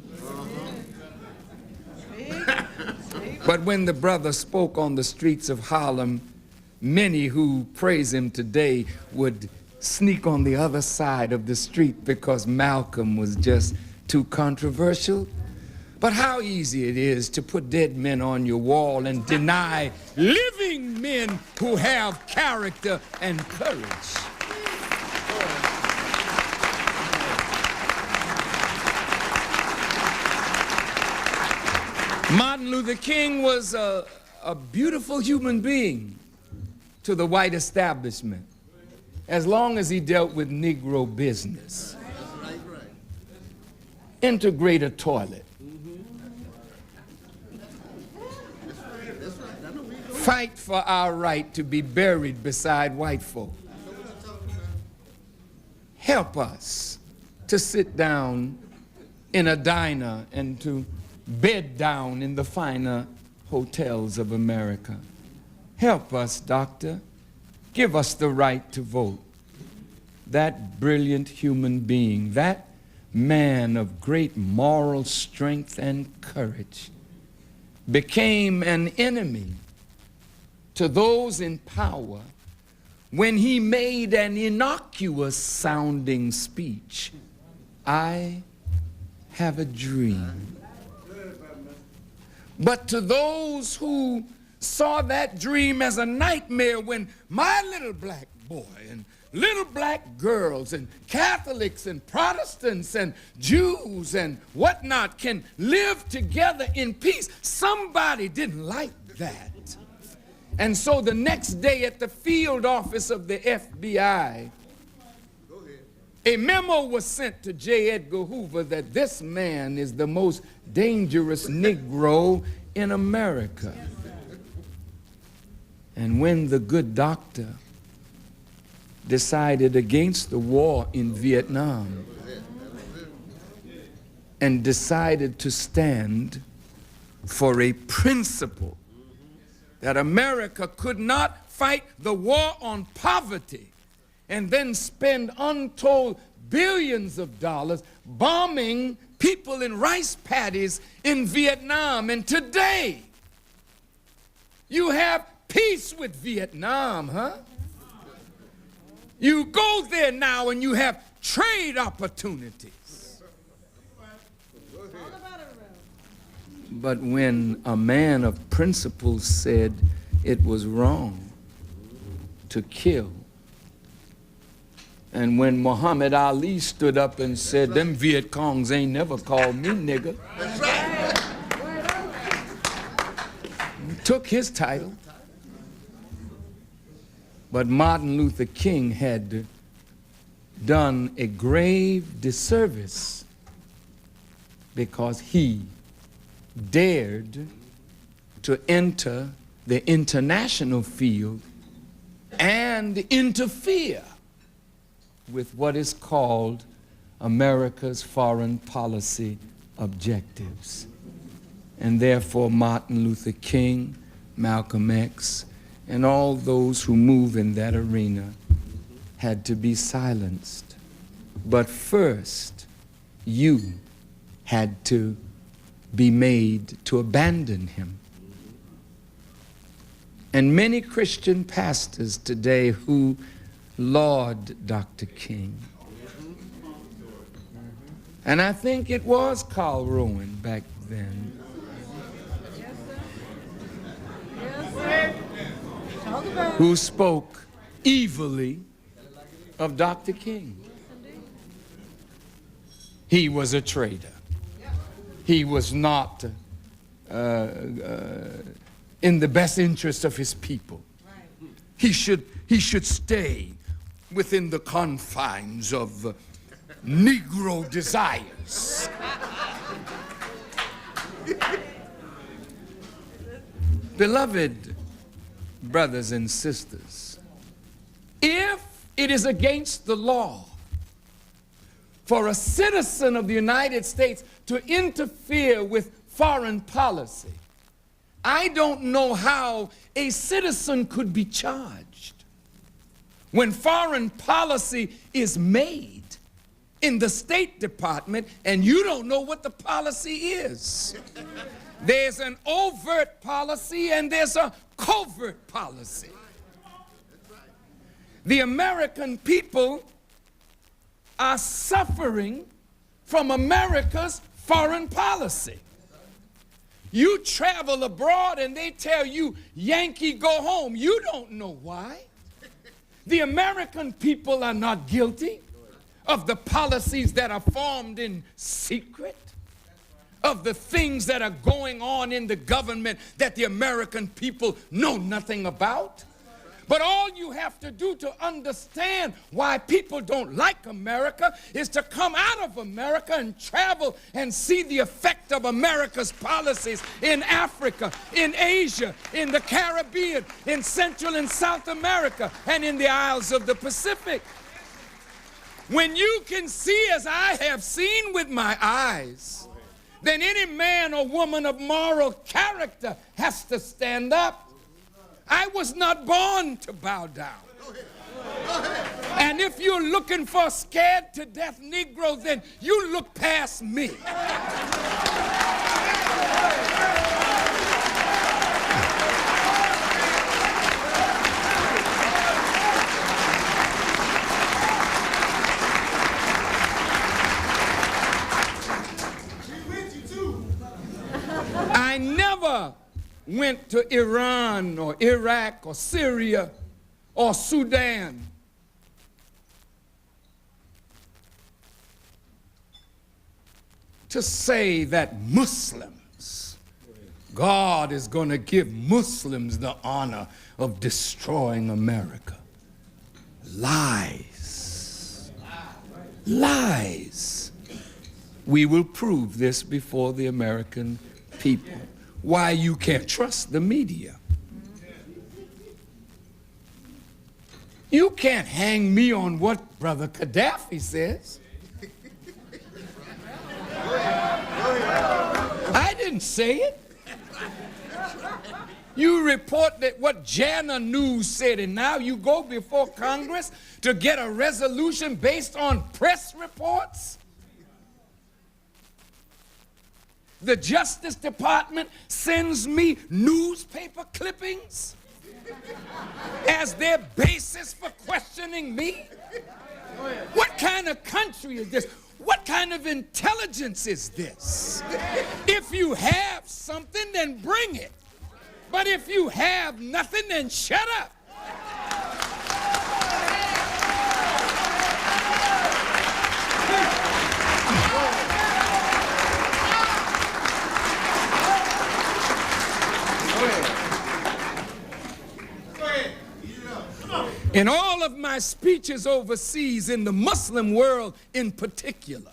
But when the brother spoke on the streets of Harlem, many who praise him today would sneak on the other side of the street because Malcolm was just too controversial. But how easy it is to put dead men on your wall and deny living men who have character and courage. Martin Luther King was a beautiful human being to the white establishment, as long as he dealt with Negro business. Integrate a toilet. Fight for our right to be buried beside white folk. Help us to sit down in a diner and to bed down in the finer hotels of America. Help us, doctor. Give us the right to vote. That brilliant human being, that man of great moral strength and courage, became an enemy to those in power when he made an innocuous sounding speech. I have a dream. But to those who saw that dream as a nightmare, when my little black boy and little black girls and Catholics and Protestants and Jews and whatnot can live together in peace, somebody didn't like that. And so the next day at the field office of the FBI, a memo was sent to J. Edgar Hoover that this man is the most dangerous Negro in America. And when the good doctor decided against the war in Vietnam and decided to stand for a principle that America could not fight the war on poverty and then spend untold billions of dollars bombing people in rice paddies in Vietnam. And today, you have peace with Vietnam, huh? You go there now and you have trade opportunities. But when a man of principle said it was wrong to kill, and when Muhammad Ali stood up and said, them Viet Congs ain't never called me nigger, took his title. But Martin Luther King had done a grave disservice because he dared to enter the international field and interfere with what is called America's foreign policy objectives. And therefore Martin Luther King, Malcolm X, and all those who move in that arena had to be silenced. But first, you had to be made to abandon him. And many Christian pastors today who laud Dr. King, and I think it was Carl Rowan back then, who spoke evilly of Dr. King. He was a traitor. He was not in the best interest of his people. He should stay within the confines of Negro desires. Beloved brothers and sisters, if it is against the law for a citizen of the United States to interfere with foreign policy, I don't know how a citizen could be charged when foreign policy is made in the State Department and you don't know what the policy is. There's an overt policy and there's a covert policy. The American people are suffering from America's foreign policy. You travel abroad and they tell you, Yankee, go home. You don't know why. The American people are not guilty of the policies that are formed in secret, of the things that are going on in the government that the American people know nothing about. But all you have to do to understand why people don't like America is to come out of America and travel and see the effect of America's policies in Africa, in Asia, in the Caribbean, in Central and South America, and in the Isles of the Pacific. When you can see as I have seen with my eyes, then any man or woman of moral character has to stand up. I was not born to bow down. And if you're looking for a scared to death Negro, then you look past me. I never went to Iran or Iraq or Syria or Sudan to say that Muslims, God is going to give Muslims the honor of destroying America. Lies. Lies. We will prove this before the American people. Why you can't trust the media. You can't hang me on what Brother Gaddafi says. I didn't say it. You report that what Jana News said, and now you go before Congress to get a resolution based on press reports? The Justice Department sends me newspaper clippings as their basis for questioning me? What kind of country is this? What kind of intelligence is this? If you have something, then bring it. But if you have nothing, then shut up. In all of my speeches overseas, in the Muslim world in particular,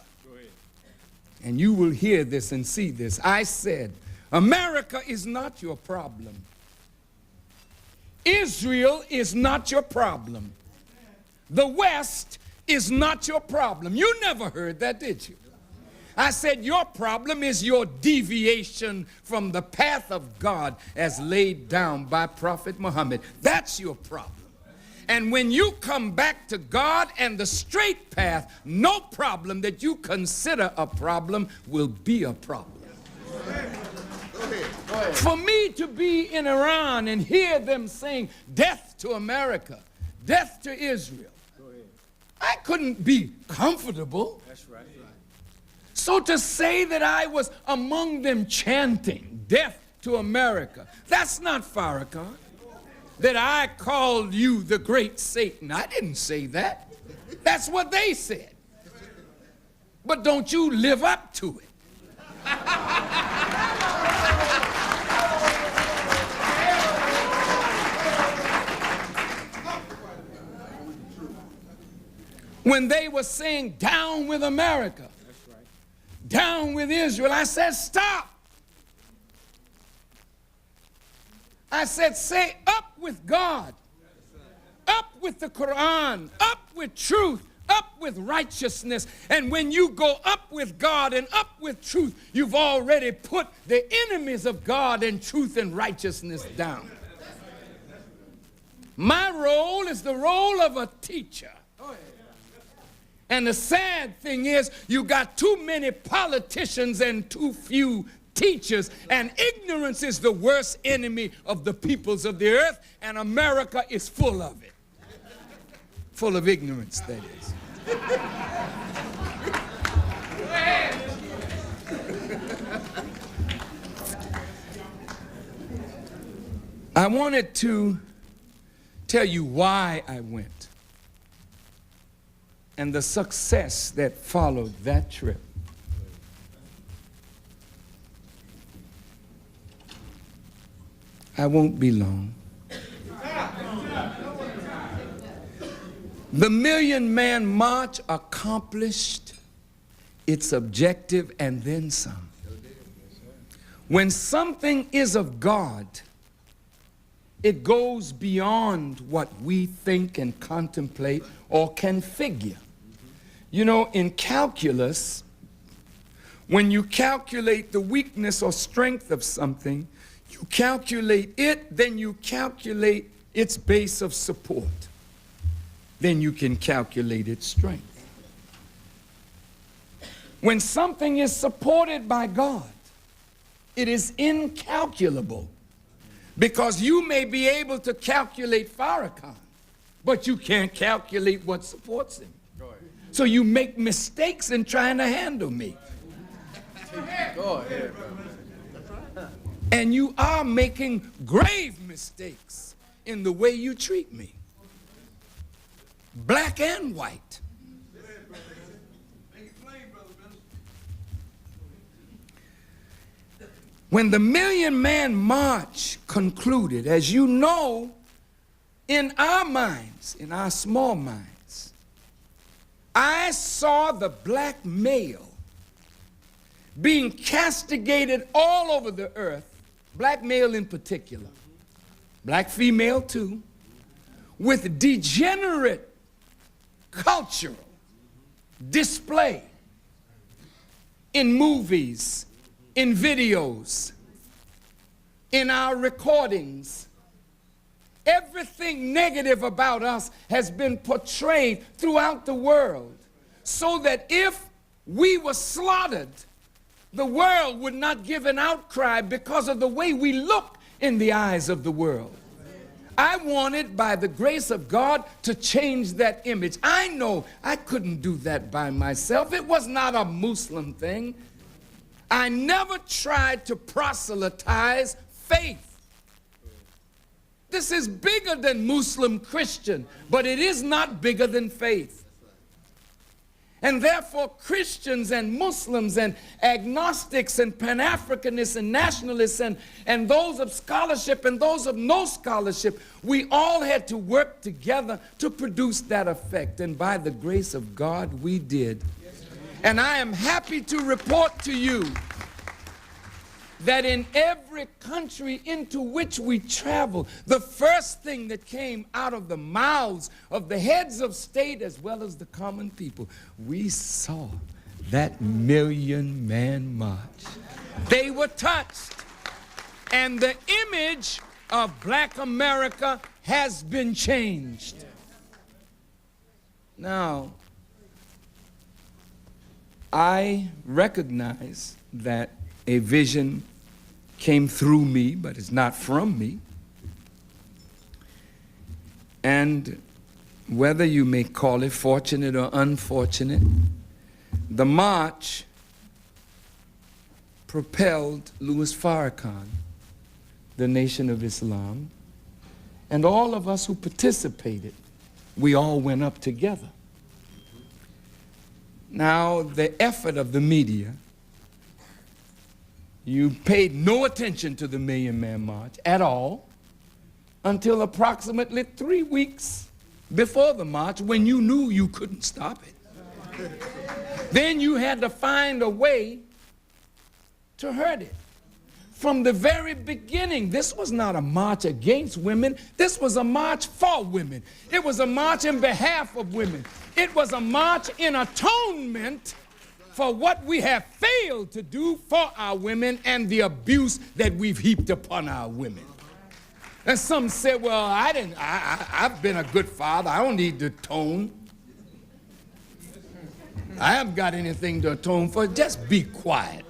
and you will hear this and see this, I said, America is not your problem. Israel is not your problem. The West is not your problem. You never heard that, did you? I said your problem is your deviation from the path of God as laid down by Prophet Muhammad. That's your problem. And when you come back to God and the straight path, no problem that you consider a problem will be a problem. For me to be in Iran and hear them saying death to America, death to Israel, I couldn't be comfortable. That's right. So to say that I was among them chanting death to America, that's not Farrakhan. That I called you the great Satan. I didn't say that. That's what they said. But don't you live up to it. When they were saying down with America, down with Israel, I said stop. I said, say up with God, up with the Quran, up with truth, up with righteousness. And when you go up with God and up with truth, you've already put the enemies of God and truth and righteousness down. My role is the role of a teacher. And the sad thing is, you got too many politicians and too few teachers, and ignorance is the worst enemy of the peoples of the earth, and America is full of it. Full of ignorance, that is. I wanted to tell you why I went and the success that followed that trip. I won't be long. The Million Man March accomplished its objective and then some. When something is of God, it goes beyond what we think and contemplate or can figure. You know, in calculus, when you calculate the weakness or strength of something, you calculate it, then you calculate its base of support. Then you can calculate its strength. When something is supported by God, it is incalculable. Because you may be able to calculate Farrakhan, but you can't calculate what supports him. So you make mistakes in trying to handle me. And you are making grave mistakes in the way you treat me. Black and white. When the Million Man March concluded, as you know, in our minds, in our small minds, I saw the black male being castigated all over the earth, black male in particular, black female too, with degenerate cultural display in movies, in videos, in our recordings. Everything negative about us has been portrayed throughout the world, so that if we were slaughtered, the world would not give an outcry because of the way we look in the eyes of the world. I wanted, by the grace of God, to change that image. I know I couldn't do that by myself. It was not a Muslim thing. I never tried to proselytize faith. This is bigger than Muslim Christian, but it is not bigger than faith. And therefore, Christians and Muslims and agnostics and Pan-Africanists and nationalists and those of scholarship and those of no scholarship, we all had to work together to produce that effect. And by the grace of God, we did. And I am happy to report to you that in every country into which we travel, the first thing that came out of the mouths of the heads of state as well as the common people, we saw that Million Man March. They were touched, and the image of black America has been changed. Now, I recognize that a vision came through me, but it's not from me. And whether you may call it fortunate or unfortunate, the march propelled Louis Farrakhan, the Nation of Islam, and all of us who participated, we all went up together. Now, the effort of the media, you paid no attention to the Million Man March at all until approximately 3 weeks before the march, when you knew you couldn't stop it. Then you had to find a way to hurt it. from the very beginning, this was not a march against women. This was a march for women. It was a march in behalf of women. It was a march in atonement for what we have failed to do for our women and the abuse that we've heaped upon our women. And some said, well, I've been a good father. I don't need to atone. I haven't got anything to atone for. Just be quiet.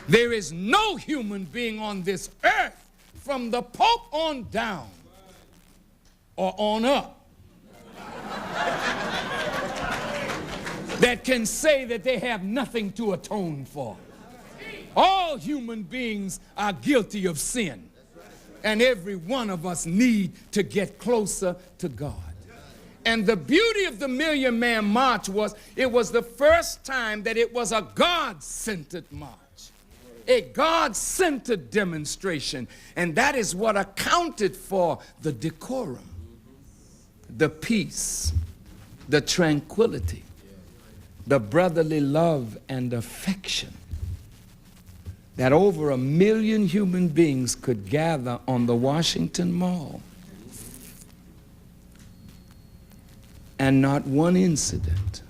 There is no human being on this earth, from the Pope on down or on up, that can say that they have nothing to atone for. All human beings are guilty of sin, and every one of us need to get closer to God. And the beauty of the Million Man March was, it was the first time that it was a God-centered march, a God-centered demonstration, and that is what accounted for the decorum, the peace, the tranquility, the brotherly love and affection, that over 1 million human beings could gather on the Washington Mall, and not one incident,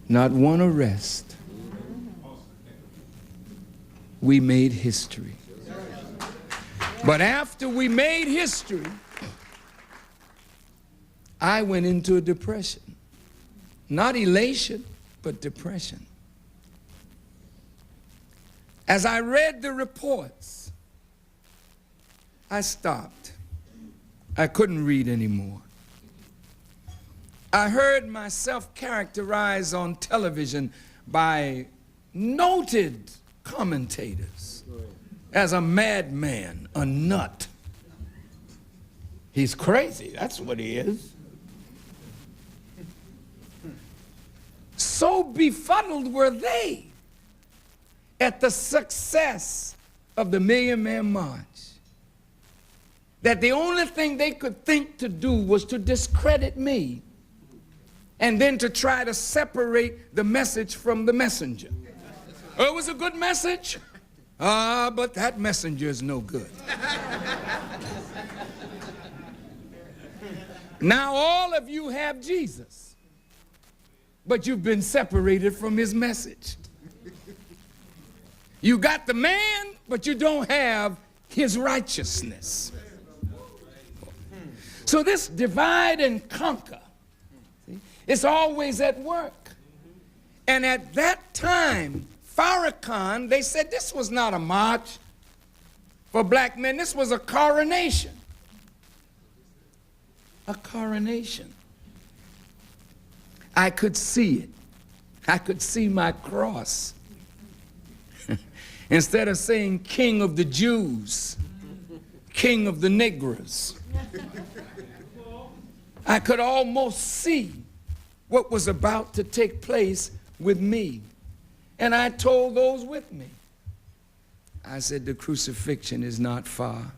not one arrest. We made history. But after we made history, I went into a depression. Not elation, but depression. As I read the reports, I stopped. I couldn't read anymore. I heard myself characterized on television by noted commentators as a madman, a nut. He's crazy, that's what he is. So befuddled were they at the success of the Million Man March that the only thing they could think to do was to discredit me and then to try to separate the message from the messenger. Oh, it was a good message, but that messenger is no good. Now all of you have Jesus, but you've been separated from his message. You got the man, but you don't have his righteousness. So this divide and conquer, see, it's always at work. And at that time, Farrakhan, they said this was not a march for black men, this was a coronation. A coronation. I could see it. I could see my cross. Instead of saying King of the Jews, King of the Negroes, I could almost see what was about to take place with me. And I told those with me, I said, the crucifixion is not far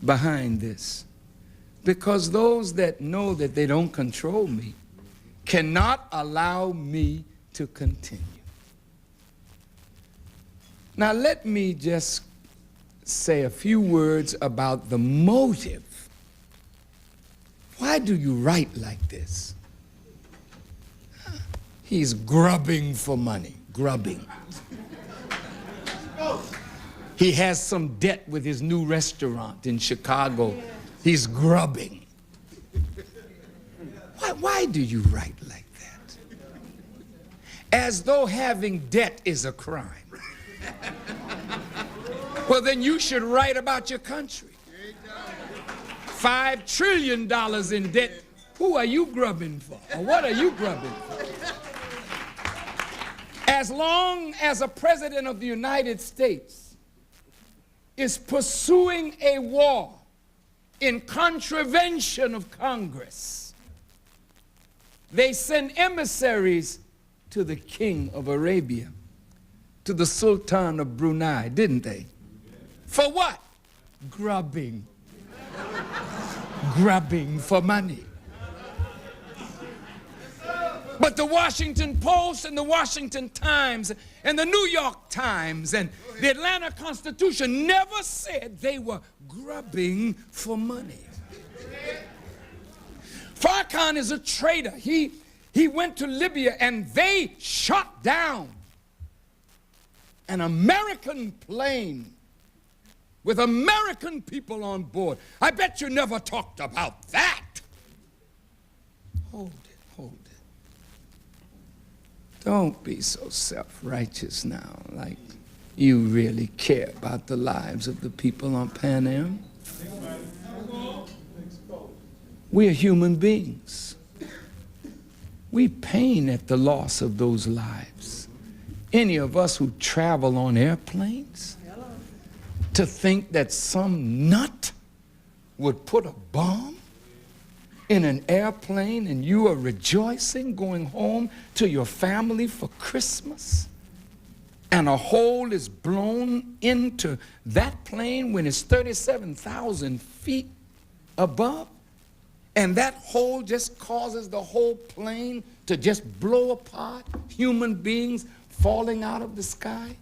behind this, because those that know that they don't control me cannot allow me to continue. Now let me just say a few words about the motive. Why do you write like this? He's grubbing for money, grubbing. He has some debt with his new restaurant in Chicago. He's grubbing. Why do you write like that? As though having debt is a crime. Well, then you should write about your country. $5 trillion in debt. Who are you grubbing for? Or what are you grubbing for? As long as a president of the United States is pursuing a war in contravention of Congress, they send emissaries to the king of Arabia, to the Sultan of Brunei, didn't they? For what? Grubbing. Grubbing for money. But the Washington Post and the Washington Times and the New York Times and the Atlanta Constitution never said they were grubbing for money. Farrakhan is a traitor. He went to Libya and they shot down an American plane with American people on board. I bet you never talked about that. Hold it, hold it. Don't be so self-righteous now, like you really care about the lives of the people on Pan Am. We are human beings. We pain at the loss of those lives. Any of us who travel on airplanes, to think that some nut would put a bomb in an airplane and you are rejoicing going home to your family for Christmas, and a hole is blown into that plane when it's 37,000 feet above, and that hole just causes the whole plane to just blow apart, human beings falling out of the sky?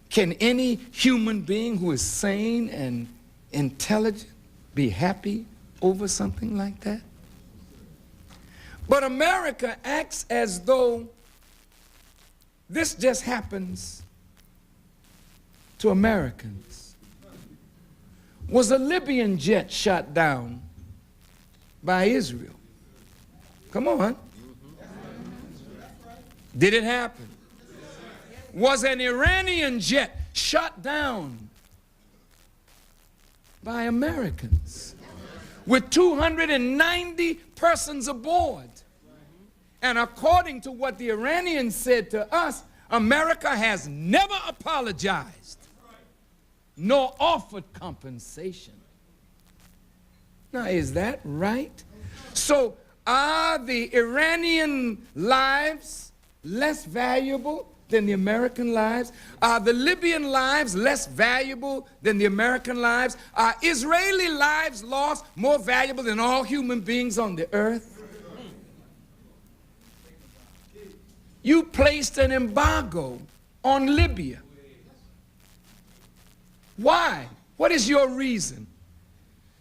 Can any human being who is sane and intelligent be happy over something like that? But America acts as though this just happens to Americans. Was a Libyan jet shot down by Israel? Come on. Did it happen? Was an Iranian jet shot down by Americans with 290 persons aboard? And according to what the Iranians said to us, America has never apologized nor offered compensation. Now, is that right? So are the Iranian lives less valuable than the American lives? Are the Libyan lives less valuable than the American lives? Are Israeli lives lost more valuable than all human beings on the earth? You placed an embargo on Libya. Why? What is your reason?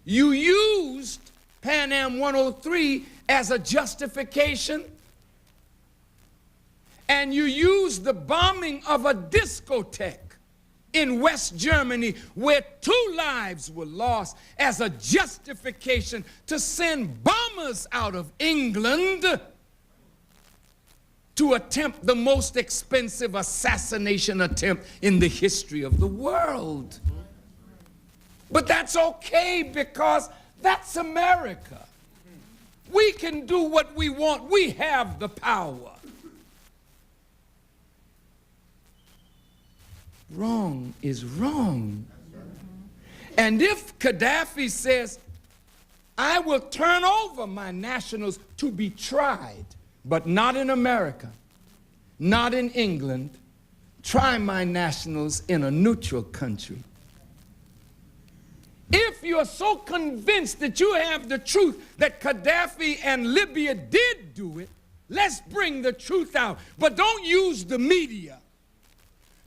You used Pan Am 103 as a justification, and you used the bombing of a discotheque in West Germany where 2 lives were lost as a justification to send bombers out of England to attempt the most expensive assassination attempt in the history of the world. But that's okay because that's America. We can do what we want. We have the power. Wrong is wrong. And if Gaddafi says, I will turn over my nationals to be tried, but not in America, not in England, try my nationals in a neutral country. If you're so convinced that you have the truth that Gaddafi and Libya did do it, let's bring the truth out. But don't use the media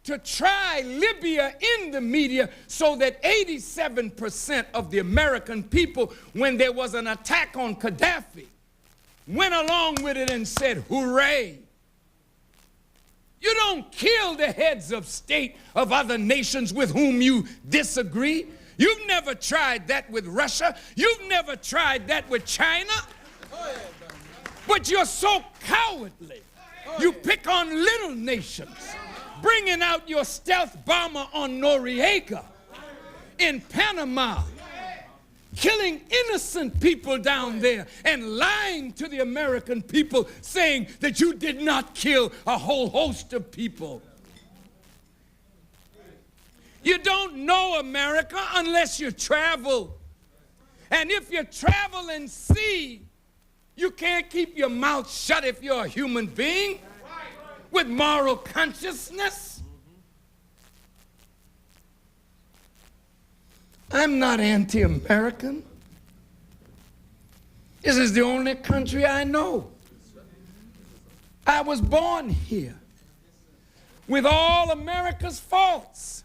to try Libya in the media so that 87% of the American people, when there was an attack on Gaddafi, went along with it and said, hooray. You don't kill the heads of state of other nations with whom you disagree. You've never tried that with Russia. You've never tried that with China. But you're so cowardly. You pick on little nations, bringing out your stealth bomber on Noriega in Panama, killing innocent people down there and lying to the American people saying that you did not kill a whole host of people. You don't know America unless you travel. And if you travel and see, you can't keep your mouth shut if you're a human being with moral consciousness. I'm not anti-American. This is the only country I know I was born here with all America's faults.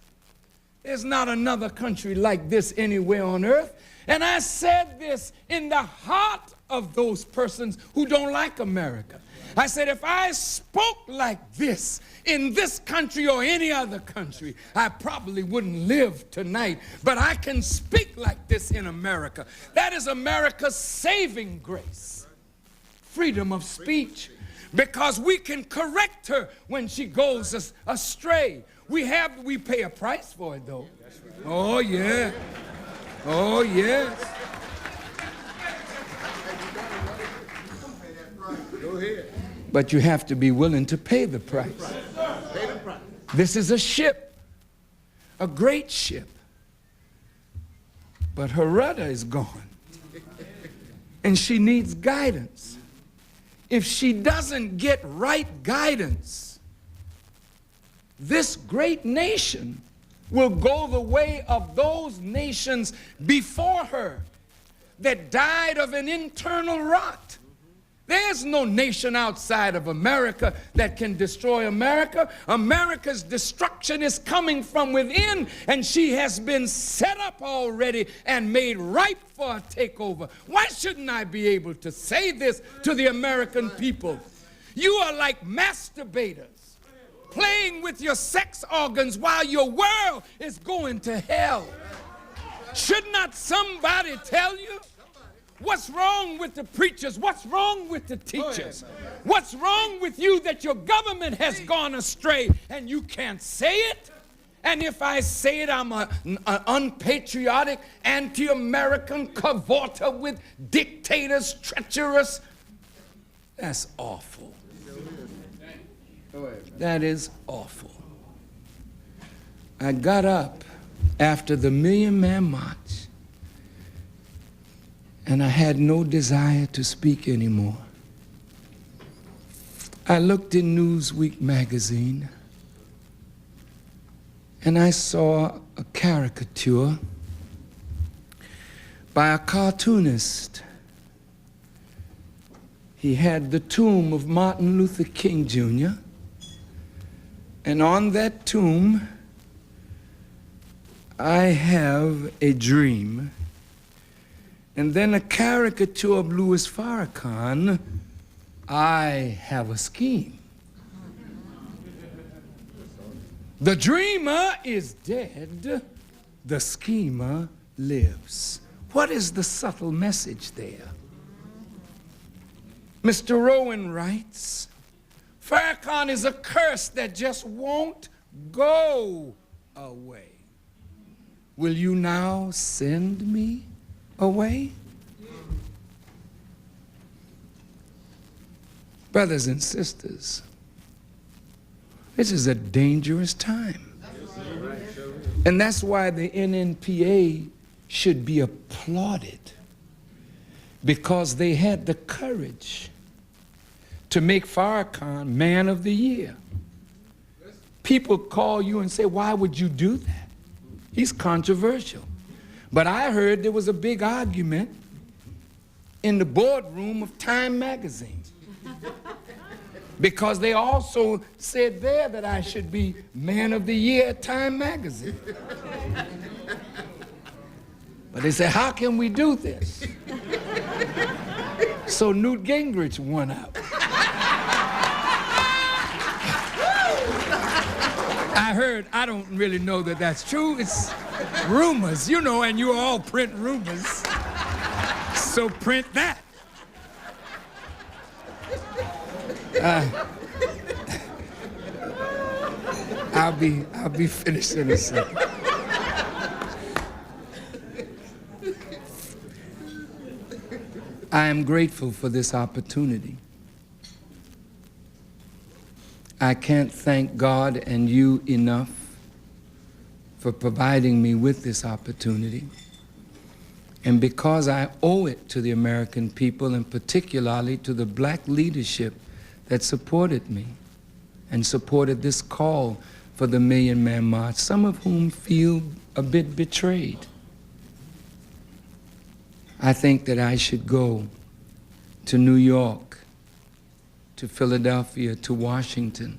There's not another country like this anywhere on earth. And I said this in the heart of those persons who don't like America. I said, if I spoke like this in this country or any other country, I probably wouldn't live tonight. But I can speak like this in America. That is America's saving grace. Freedom of speech. Because we can correct her when she goes astray. We pay a price for it, though. Oh, yeah. Oh, yes. Go ahead. But you have to be willing to pay the price. Pay the price. This is a ship, a great ship. But her rudder is gone. And she needs guidance. If she doesn't get right guidance, this great nation will go the way of those nations before her that died of an internal rot. There's no nation outside of America that can destroy America. America's destruction is coming from within, and she has been set up already and made ripe for a takeover. Why shouldn't I be able to say this to the American people? You are like masturbators, playing with your sex organs while your world is going to hell. Should not somebody tell you? What's wrong with the preachers? What's wrong with the teachers? What's wrong with you that your government has gone astray and you can't say it? And if I say it, I'm an unpatriotic, anti-American cavorter with dictators, treacherous. That's awful. That is awful. I got up after the Million Man March, and I had no desire to speak anymore. I looked in Newsweek magazine, and I saw a caricature by a cartoonist. He had the tomb of Martin Luther King Jr., and on that tomb, I have a dream. And then a caricature of Louis Farrakhan, I have a scheme. The dreamer is dead, the schemer lives. What is the subtle message there? Mr. Rowan writes, Farrakhan is a curse that just won't go away. Will you now send me away? Brothers and sisters, this is a dangerous time. And that's why the NNPA should be applauded, because they had the courage to make Farrakhan Man of the Year. People call you and say, why would you do that? He's controversial. But I heard there was a big argument in the boardroom of Time magazine, because they also said there that I should be Man of the Year at Time magazine. But they said, how can we do this? So Newt Gingrich won out. I heard, I don't really know that that's true. It's rumors, you know, and you all print rumors. So print that. I'll be finished in a second. I am grateful for this opportunity. I can't thank God and you enough for providing me with this opportunity. And because I owe it to the American people, and particularly to the black leadership that supported me and supported this call for the Million Man March, some of whom feel a bit betrayed, I think that I should go to New York to Philadelphia, to Washington,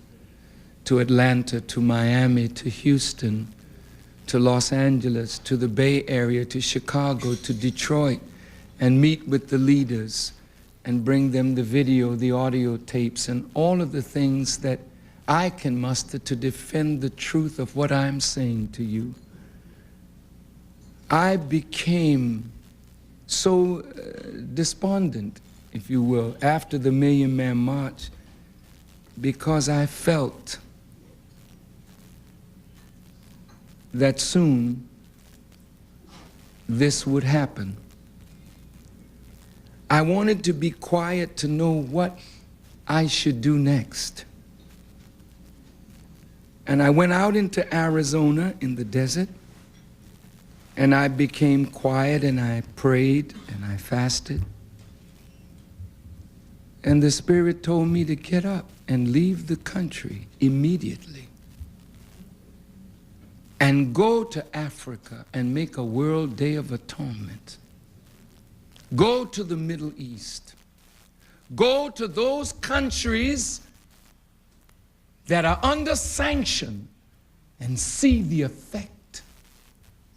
to Atlanta, to Miami, to Houston, to Los Angeles, to the Bay Area, to Chicago, to Detroit, and meet with the leaders and bring them the video, the audio tapes, and all of the things that I can muster to defend the truth of what I'm saying to you. I became so despondent, if you will, after the Million Man March, because I felt that soon this would happen. I wanted to be quiet to know what I should do next. And I went out into Arizona in the desert, and I became quiet, and I prayed, and I fasted. And the Spirit told me to get up and leave the country immediately and go to Africa and make a World Day of Atonement. Go to the Middle East. Go to those countries that are under sanction and see the effect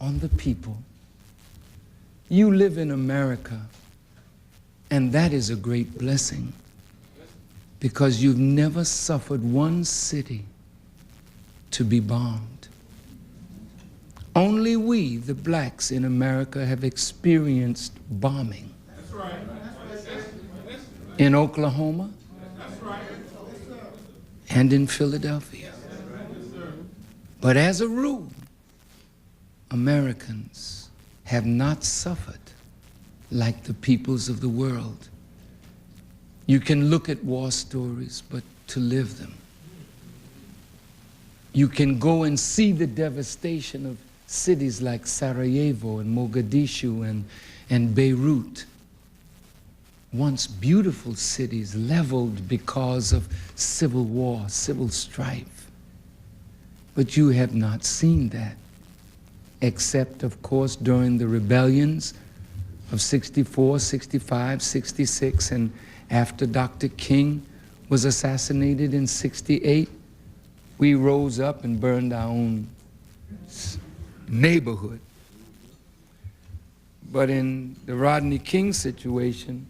on the people. You live in America, and that is a great blessing, because you've never suffered one city to be bombed. Only we, the blacks in America, have experienced bombing. That's right. In Oklahoma, that's right, and in Philadelphia. But as a rule, Americans have not suffered like the peoples of the world. You can look at war stories, but to live them. You can go and see the devastation of cities like Sarajevo and Mogadishu and Beirut. Once beautiful cities leveled because of civil war, civil strife. But you have not seen that, except, of course, during the rebellions of 64, 65, 66, and after Dr. King was assassinated in 68, we rose up and burned our own neighborhood. But in the Rodney King situation,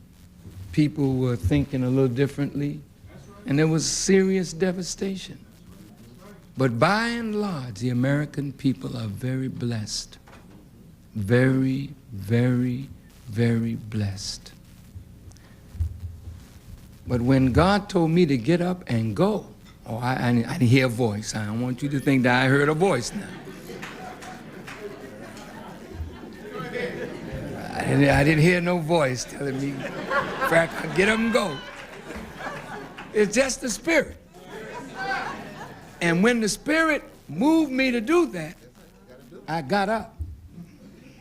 people were thinking a little differently, and there was serious devastation. But by and large, the American people are very blessed. Very, very, very blessed. But when God told me to get up and go, I didn't hear a voice. I don't want you to think that I heard a voice now. I didn't hear no voice telling me, Farrakhan, get up and go. It's just the Spirit. And when the Spirit moved me to do that, I got up.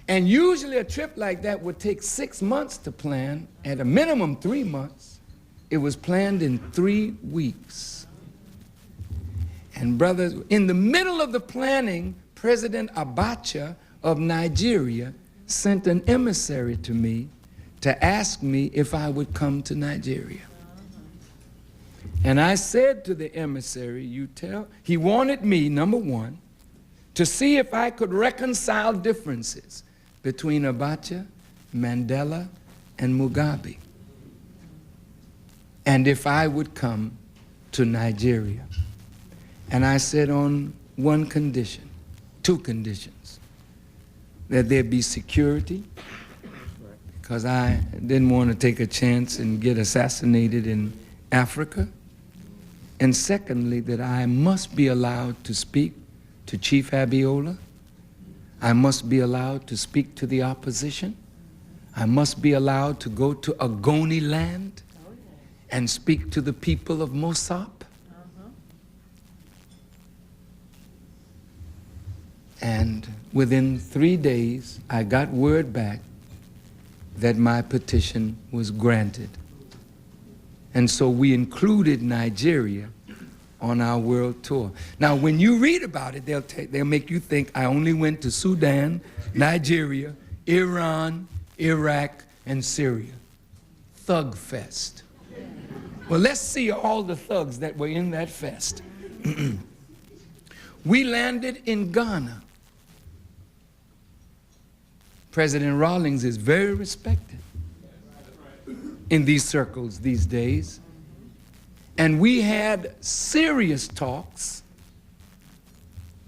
And usually a trip like that would take 6 months to plan, at a minimum 3 months. It was planned in 3 weeks. And brothers, in the middle of the planning, President Abacha of Nigeria sent an emissary to me to ask me if I would come to Nigeria. And I said to the emissary, he wanted me, number one, to see if I could reconcile differences between Abacha, Mandela, and Mugabe, and if I would come to Nigeria. And I said on one condition, 2 conditions, that there be security, because I didn't want to take a chance and get assassinated in Africa, and secondly, that I must be allowed to speak to Chief Abiola. I must be allowed to speak to the opposition. I must be allowed to go to Agoni land and speak to the people of Mosop. And within 3 days, I got word back that my petition was granted. And so we included Nigeria on our world tour. Now, when you read about it, they'll make you think I only went to Sudan, Nigeria, Iran, Iraq, and Syria. Thug fest. Well, let's see all the thugs that were in that fest. We landed in Ghana. President Rawlings is very respected in these circles these days. And we had serious talks,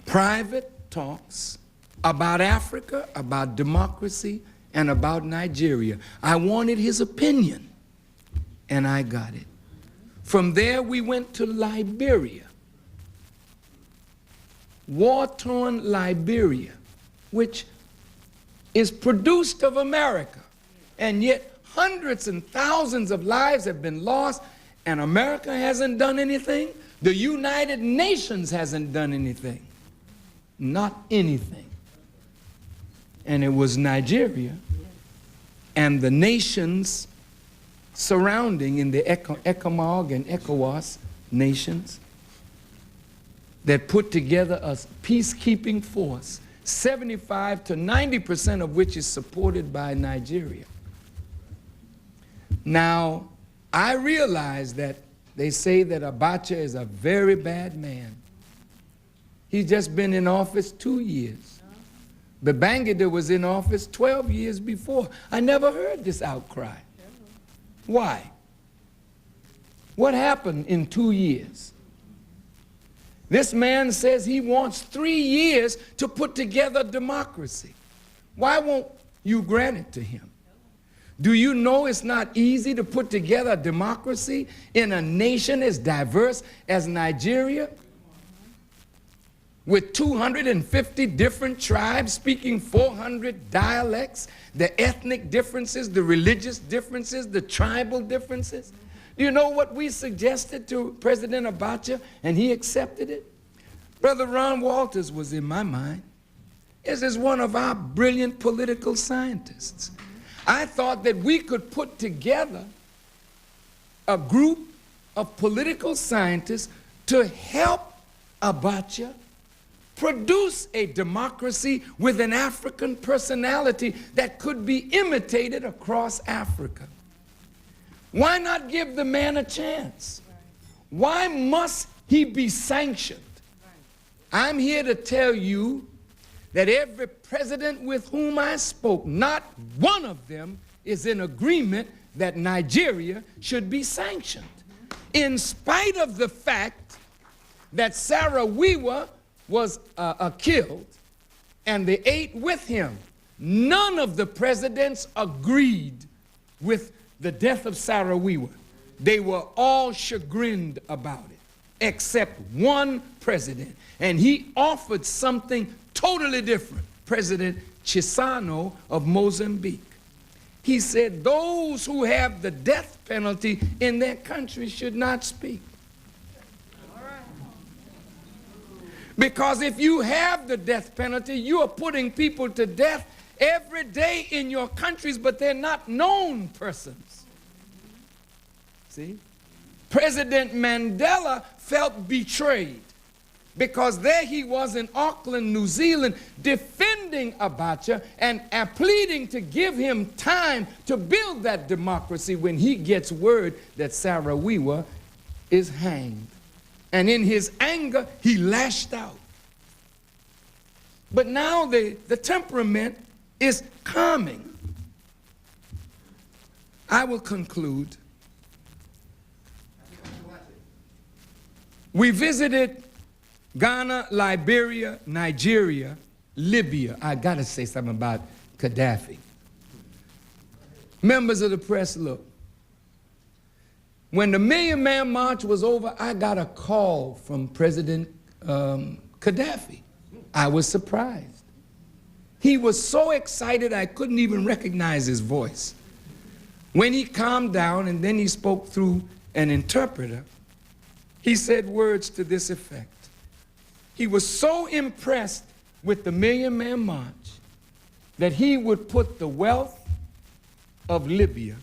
private talks about Africa, about democracy, and about Nigeria. I wanted his opinion, and I got it. From there, we went to Liberia, war-torn Liberia, which is produced of America, and yet hundreds and thousands of lives have been lost, and America hasn't done anything. The United Nations hasn't done anything. Not anything. And it was Nigeria and the nations surrounding in the ECOMOG and ECOWAS nations that put together a peacekeeping force, 75 to 90% of which is supported by Nigeria. Now, I realize that they say that Abacha is a very bad man. He's just been in office 2 years. Babangida was in office 12 years before. I never heard this outcry. Why? What happened in 2 years? This man says he wants 3 years to put together democracy. Why won't you grant it to him? Do you know it's not easy to put together a democracy in a nation as diverse as Nigeria, with 250 different tribes speaking 400 dialects, the ethnic differences, the religious differences, the tribal differences? Do you know what we suggested to President Abacha, and he accepted it? Brother Ron Walters was in my mind. This is one of our brilliant political scientists. I thought that we could put together a group of political scientists to help Abacha produce a democracy with an African personality that could be imitated across Africa. Why not give the man a chance? Why must he be sanctioned? I'm here to tell you that every president with whom I spoke, not one of them is in agreement that Nigeria should be sanctioned, in spite of the fact that Sarah Wiwa was killed and they ate with him. None of the presidents agreed with the death of Sarah Wiwa. They were all chagrined about it, except one president, and he offered something totally different. President Chisano of Mozambique. He said those who have the death penalty in their country should not speak. Because if you have the death penalty, you are putting people to death every day in your countries, but they're not known persons. See? President Mandela felt betrayed because there he was in Auckland, New Zealand, defending Abacha and pleading to give him time to build that democracy when he gets word that Sarah Wiwa is hanged. And in his anger, he lashed out. But now the temperament is calming. I will conclude. We visited Ghana, Liberia, Nigeria, Libya. I got to say something about Gaddafi. Members of the press, look. When the Million Man March was over, I got a call from President Gaddafi. I was surprised. He was so excited I couldn't even recognize his voice. When he calmed down and then he spoke through an interpreter, he said words to this effect. He was so impressed with the Million Man March that he would put the wealth of Libya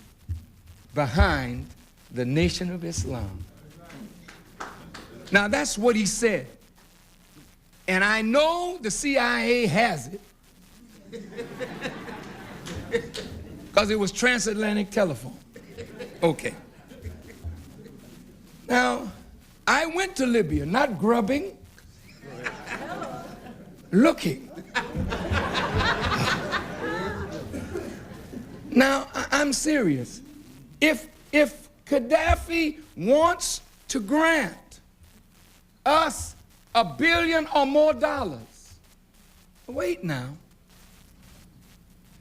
behind the Nation of Islam. Now that's what he said. And I know the CIA has it because it was transatlantic telephone. Okay. Now, I went to Libya, not grubbing, looking. Now, I'm serious. If Gaddafi wants to grant us $1 billion or more, wait now.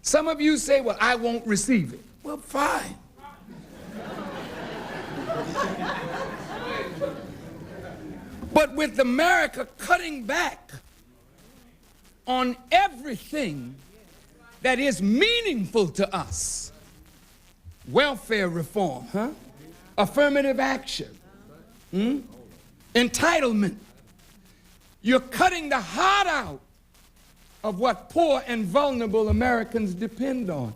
Some of you say, well, I won't receive it. Well, fine. But with America cutting back on everything that is meaningful to us, welfare reform, affirmative action, entitlement, you're cutting the heart out of what poor and vulnerable Americans depend on.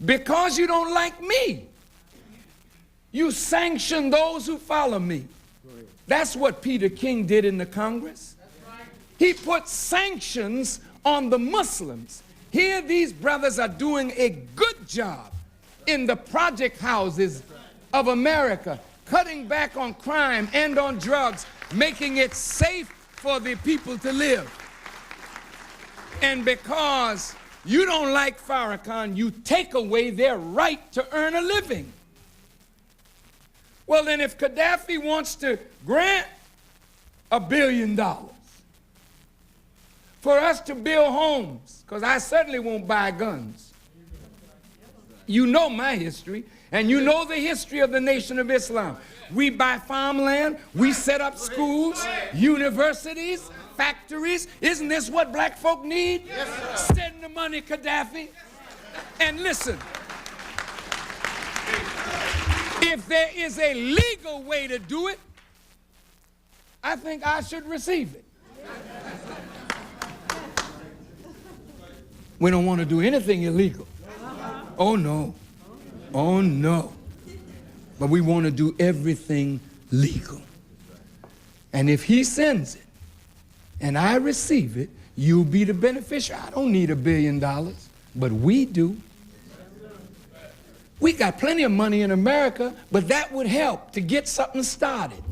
Because you don't like me, you sanction those who follow me. That's what Peter King did in the Congress. He put sanctions on the Muslims. Here these brothers are doing a good job in the project houses of America, cutting back on crime and on drugs, making it safe for the people to live. And because you don't like Farrakhan, you take away their right to earn a living. Well, then if Gaddafi wants to grant $1 billion for us to build homes, because I certainly won't buy guns. You know my history, and you know the history of the Nation of Islam. We buy farmland, we set up schools, universities, factories. Isn't this what black folk need? Yes, send the money, Gaddafi. And listen, if there is a legal way to do it, I think I should receive it. We don't want to do anything illegal. Oh no. Oh no. But we want to do everything legal. And if he sends it and I receive it, you'll be the beneficiary. I don't need $1 billion, but we do. We got plenty of money in America, but that would help to get something started.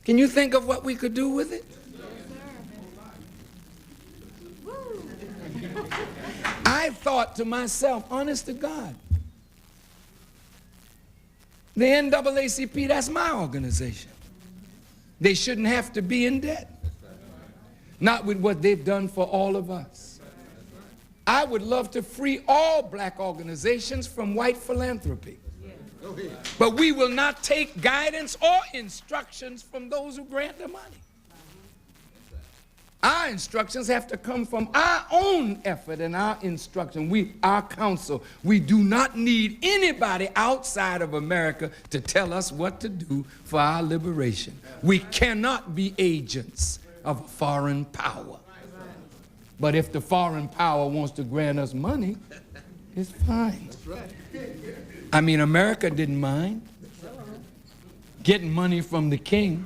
Can you think of what we could do with it? I thought to myself, honest to God, the NAACP, that's my organization. They shouldn't have to be in debt. Not with what they've done for all of us. I would love to free all black organizations from white philanthropy. But we will not take guidance or instructions from those who grant the money. Our instructions have to come from our own effort and our instruction. Our counsel. We do not need anybody outside of America to tell us what to do for our liberation. We cannot be agents of a foreign power. But if the foreign power wants to grant us money, it's fine. I mean, America didn't mind getting money from the king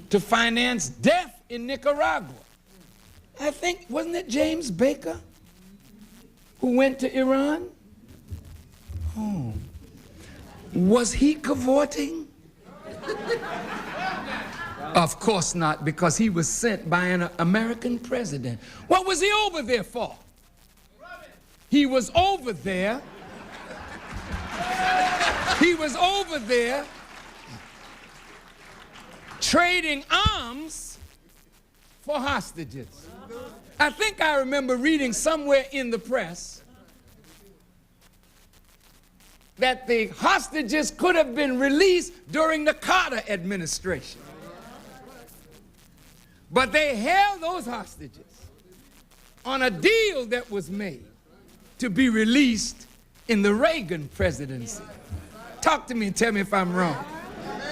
to finance death in Nicaragua. I think, wasn't it James Baker who went to Iran? Oh. Was he cavorting? Of course not, because he was sent by an American president. What was he over there for? He was over there. He was over there trading arms for hostages. I think I remember reading somewhere in the press that the hostages could have been released during the Carter administration. But they held those hostages on a deal that was made to be released in the Reagan presidency. Talk to me and tell me if I'm wrong.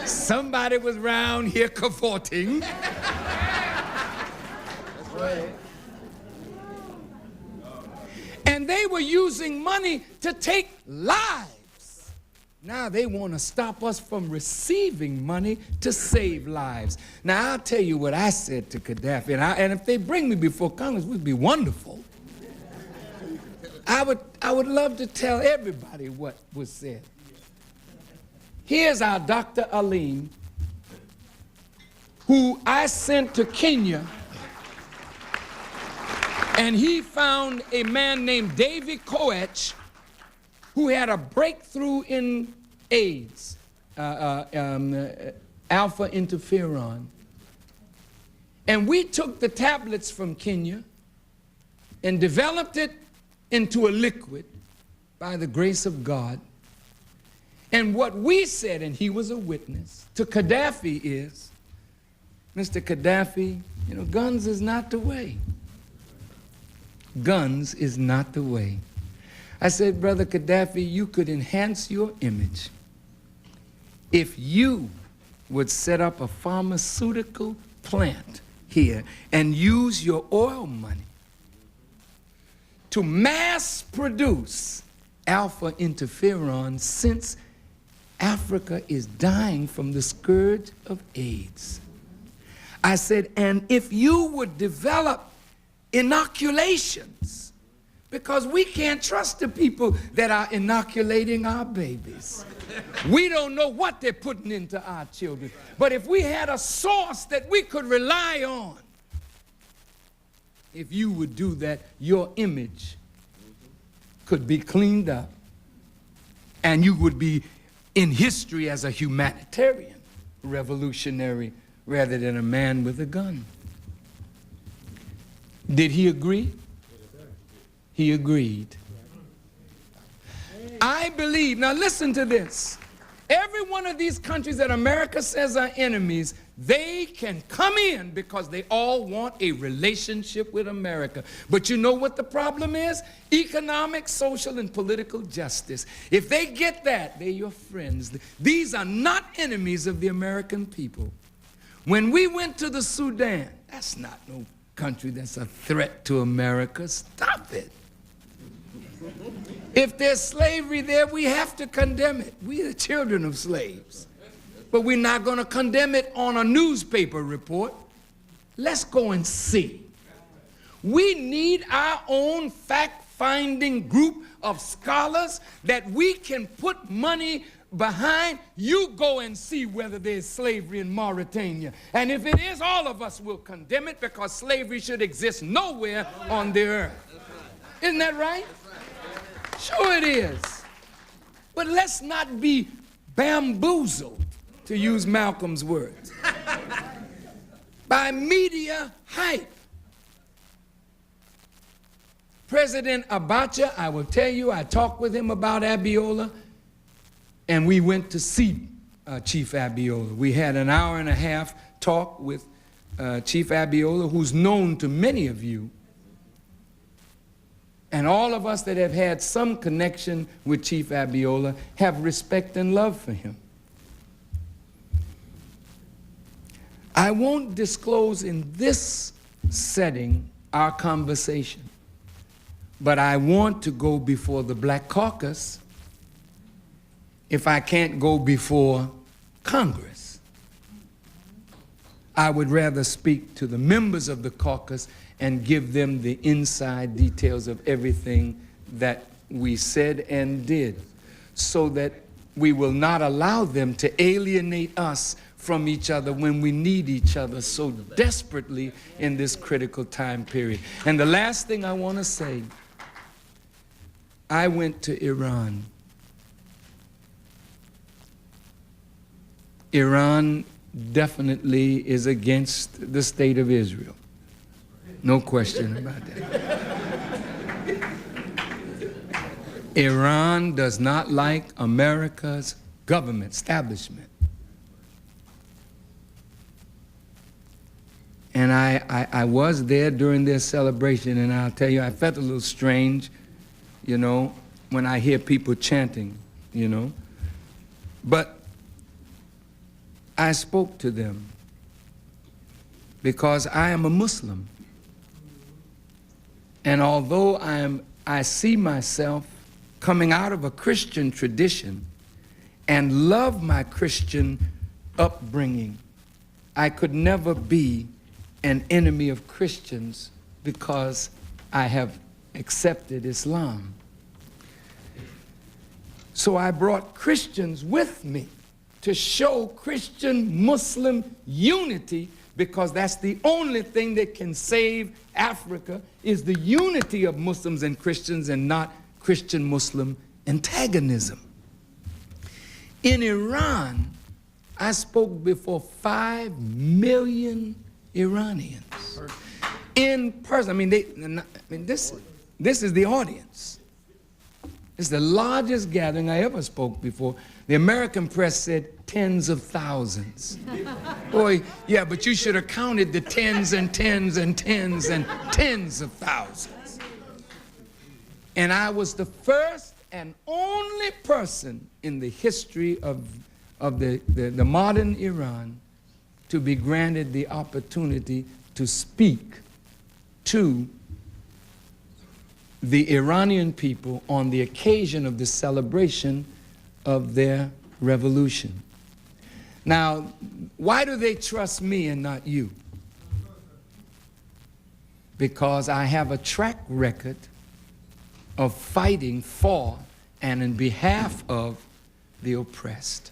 Somebody was around here cavorting. And they were using money to take lives. Now they want to stop us from receiving money to save lives. Now I'll tell you what I said to Gaddafi, and if they bring me before Congress, it would be wonderful. I would love to tell everybody what was said. Here's our Dr. Alim, who I sent to Kenya, and he found a man named David Koech who had a breakthrough in AIDS, alpha interferon. And we took the tablets from Kenya and developed it into a liquid by the grace of God. And what we said, and he was a witness, to Gaddafi is, Mr. Gaddafi, you know, guns is not the way. Guns is not the way. I said, Brother Gaddafi, you could enhance your image if you would set up a pharmaceutical plant here and use your oil money to mass produce alpha interferon, since Africa is dying from the scourge of AIDS. I said, and if you would develop inoculations, because we can't trust the people that are inoculating our babies. We don't know what they're putting into our children. But if we had a source that we could rely on, if you would do that, your image could be cleaned up, and you would be in history as a humanitarian revolutionary rather than a man with a gun. Did he agree? He agreed. I believe, now listen to this, every one of these countries that America says are enemies, they can come in because they all want a relationship with America. But you know what the problem is? Economic, social, and political justice. If they get that, they're your friends. These are not enemies of the American people. When we went to the Sudan, that's not no country that's a threat to America. Stop it. If there's slavery there, we have to condemn it. We are the children of slaves. But we're not going to condemn it on a newspaper report. Let's go and see. We need our own fact-finding group of scholars that we can put money behind. You go and see whether there's slavery in Mauritania. And if it is, all of us will condemn it, because slavery should exist nowhere on the earth. Isn't that right? Sure it is. But let's not be bamboozled, to use Malcolm's words, by media hype. President Abacha, I will tell you, I talked with him about Abiola, and we went to see Chief Abiola. We had an hour and a half talk with Chief Abiola, who's known to many of you. And all of us that have had some connection with Chief Abiola have respect and love for him. I won't disclose in this setting our conversation, but I want to go before the Black Caucus if I can't go before Congress. I would rather speak to the members of the caucus and give them the inside details of everything that we said and did, so that we will not allow them to alienate us from each other when we need each other so desperately in this critical time period. And the last thing I want to say, I went to Iran. Iran definitely is against the state of Israel. No question about that. Iran does not like America's government establishment. And I was there during their celebration, and I'll tell you, I felt a little strange, you know, when I hear people chanting, you know. But I spoke to them because I am a Muslim. And although I see myself coming out of a Christian tradition and love my Christian upbringing, I could never be an enemy of Christians because I have accepted Islam. So I brought Christians with me to show Christian-Muslim unity, because that's the only thing that can save Africa, is the unity of Muslims and Christians and not Christian-Muslim antagonism. In Iran, I spoke before 5 million Iranians in person. This is the audience. It's the largest gathering I ever spoke before. The American press said tens of thousands. Boy, yeah, but you should have counted the tens and tens and tens and tens of thousands. And I was the first and only person in the history of the modern Iran to be granted the opportunity to speak to the Iranian people on the occasion of the celebration of their revolution. Now, why do they trust me and not you? Because I have a track record of fighting for and in behalf of the oppressed.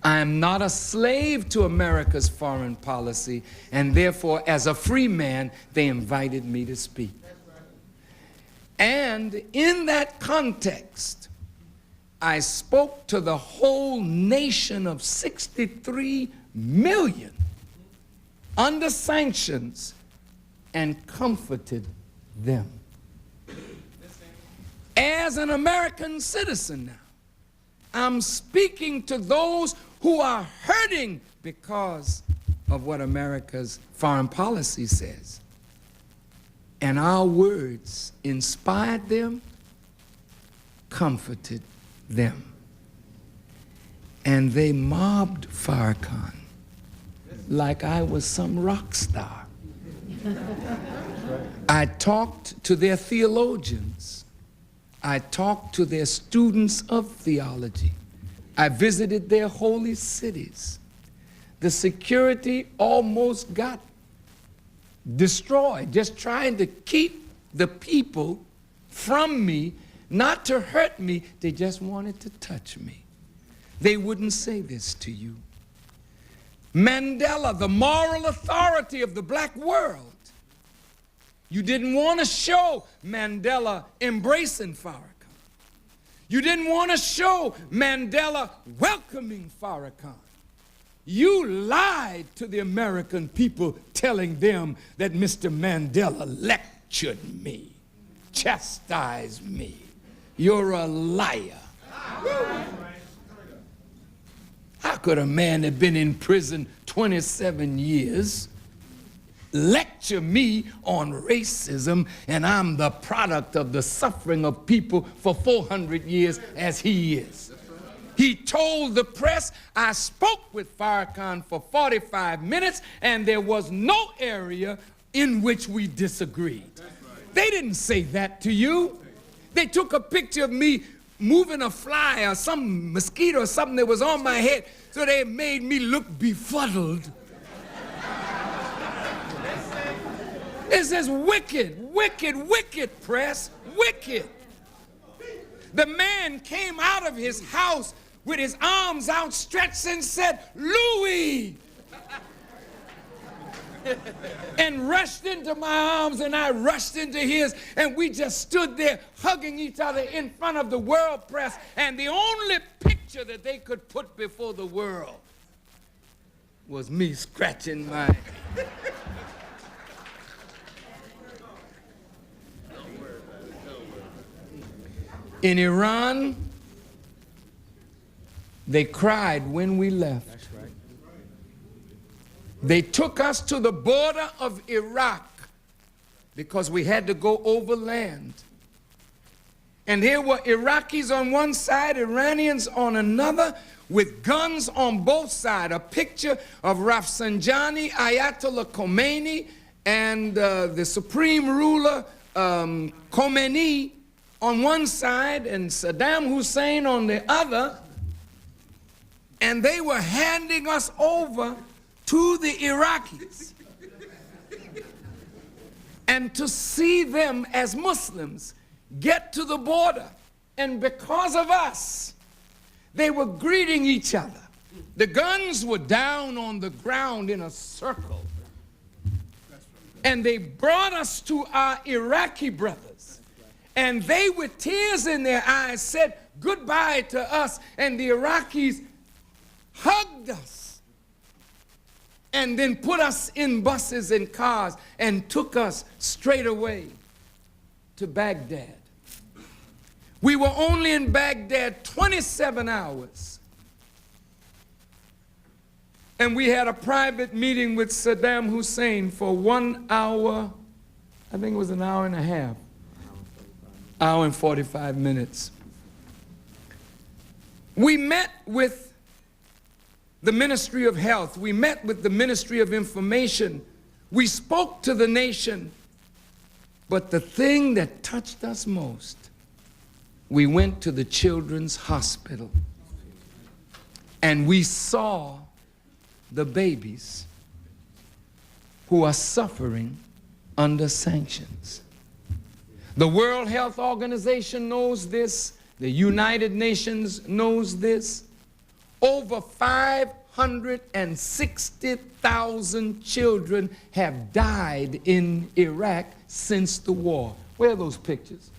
I am not a slave to America's foreign policy, and therefore, as a free man, they invited me to speak. And in that context, I spoke to the whole nation of 63 million under sanctions and comforted them. As an American citizen now, I'm speaking to those who are hurting because of what America's foreign policy says. And our words inspired them, comforted them. And they mobbed Farrakhan like I was some rock star. I talked to their theologians. I talked to their students of theology. I visited their holy cities. The security almost got destroyed, just trying to keep the people from me, not to hurt me, they just wanted to touch me. They wouldn't say this to you. Mandela, the moral authority of the black world. You didn't want to show Mandela embracing Farrakhan. You didn't want to show Mandela welcoming Farrakhan. You lied to the American people, telling them that Mr. Mandela lectured me, chastised me. You're a liar. How could a man that had been in prison 27 years lecture me on racism, and I'm the product of the suffering of people for 400 years as he is? He told the press, I spoke with Farrakhan for 45 minutes and there was no area in which we disagreed. They didn't say that to you. They took a picture of me moving a fly or some mosquito or something that was on my head, so they made me look befuddled. This is wicked, wicked, wicked, press, wicked. The man came out of his house with his arms outstretched and said, Louis! And rushed into my arms, and I rushed into his, and we just stood there hugging each other in front of the world press, and the only picture that they could put before the world was me scratching my... In Iran, they cried when we left. That's right. They took us to the border of Iraq because we had to go overland. And here were Iraqis on one side, Iranians on another, with guns on both sides. A picture of Rafsanjani, Ayatollah Khomeini, and the supreme ruler, Khomeini, on one side, and Saddam Hussein on the other. And they were handing us over to the Iraqis. And to see them as Muslims get to the border, and because of us, they were greeting each other. The guns were down on the ground in a circle. And they brought us to our Iraqi brothers. And they, with tears in their eyes, said goodbye to us. And the Iraqis hugged us and then put us in buses and cars and took us straight away to Baghdad. We were only in Baghdad 27 hours. And we had a private meeting with Saddam Hussein for 1 hour, I think it was an hour and a half, hour and 45 minutes. We met with the Ministry of Health. We met with the Ministry of Information. We spoke to the nation. But the thing that touched us most, we went to the Children's Hospital and we saw the babies who are suffering under sanctions. The World Health Organization knows this. The United Nations knows this. Over 560,000 children have died in Iraq since the war. Where are those pictures?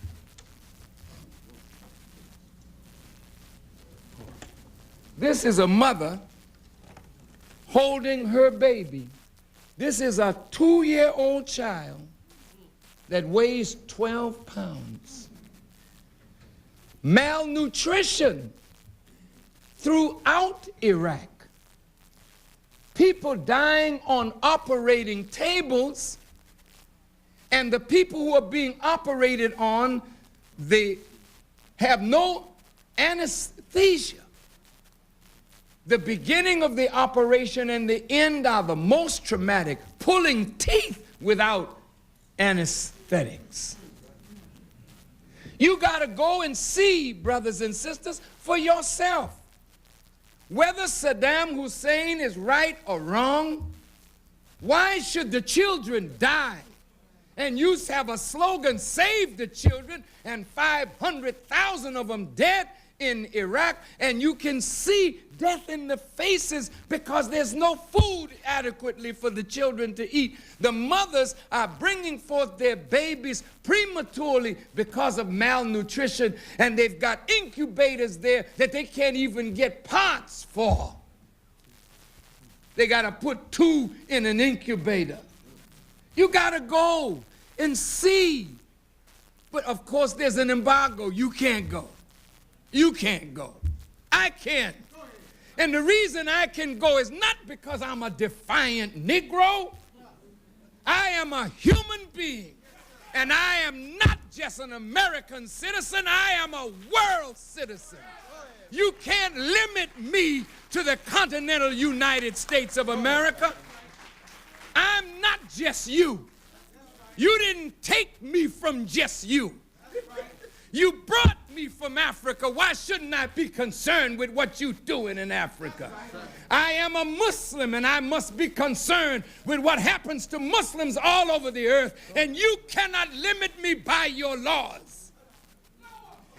This is a mother holding her baby. This is a 2-year-old child that weighs 12 pounds. Malnutrition throughout Iraq. People dying on operating tables, and the people who are being operated on, they have no anesthesia. The beginning of the operation and the end are the most traumatic, pulling teeth without anesthetics. You got to go and see, brothers and sisters, for yourself. Whether Saddam Hussein is right or wrong, why should the children die? And you have a slogan, save the children, and 500,000 of them dead in Iraq, and you can see death in the faces because there's no food adequately for the children to eat. The mothers are bringing forth their babies prematurely because of malnutrition, and they've got incubators there that they can't even get parts for. They got to put 2 in an incubator. You got to go and see. But of course there's an embargo. You can't go. You can't go. I can. And the reason I can go is not because I'm a defiant Negro. I am a human being. And I am not just an American citizen. I am a world citizen. You can't limit me to the continental United States of America. I'm not just you. You didn't take me from just you. You brought me from Africa. Why shouldn't I be concerned with what you're doing in Africa? I am a Muslim, and I must be concerned with what happens to Muslims all over the earth, and you cannot limit me by your laws.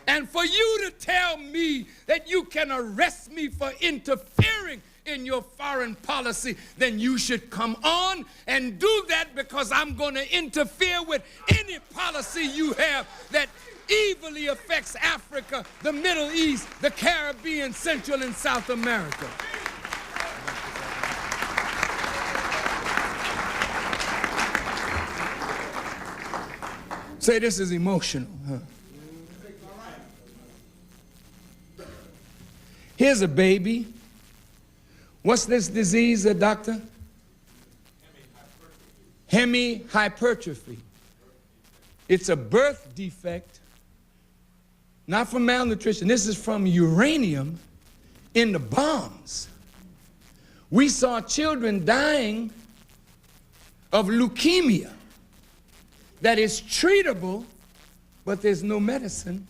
And for you to tell me that you can arrest me for interfering in your foreign policy, then you should come on and do that, because I'm going to interfere with any policy you have that evilly affects Africa, the Middle East, the Caribbean, Central and South America. Say, this is emotional, huh? Here's a baby. What's this disease, doctor? Hemihypertrophy. It's a birth defect, not from malnutrition. This is from uranium in the bombs. We saw children dying of leukemia that is treatable, but there's no medicine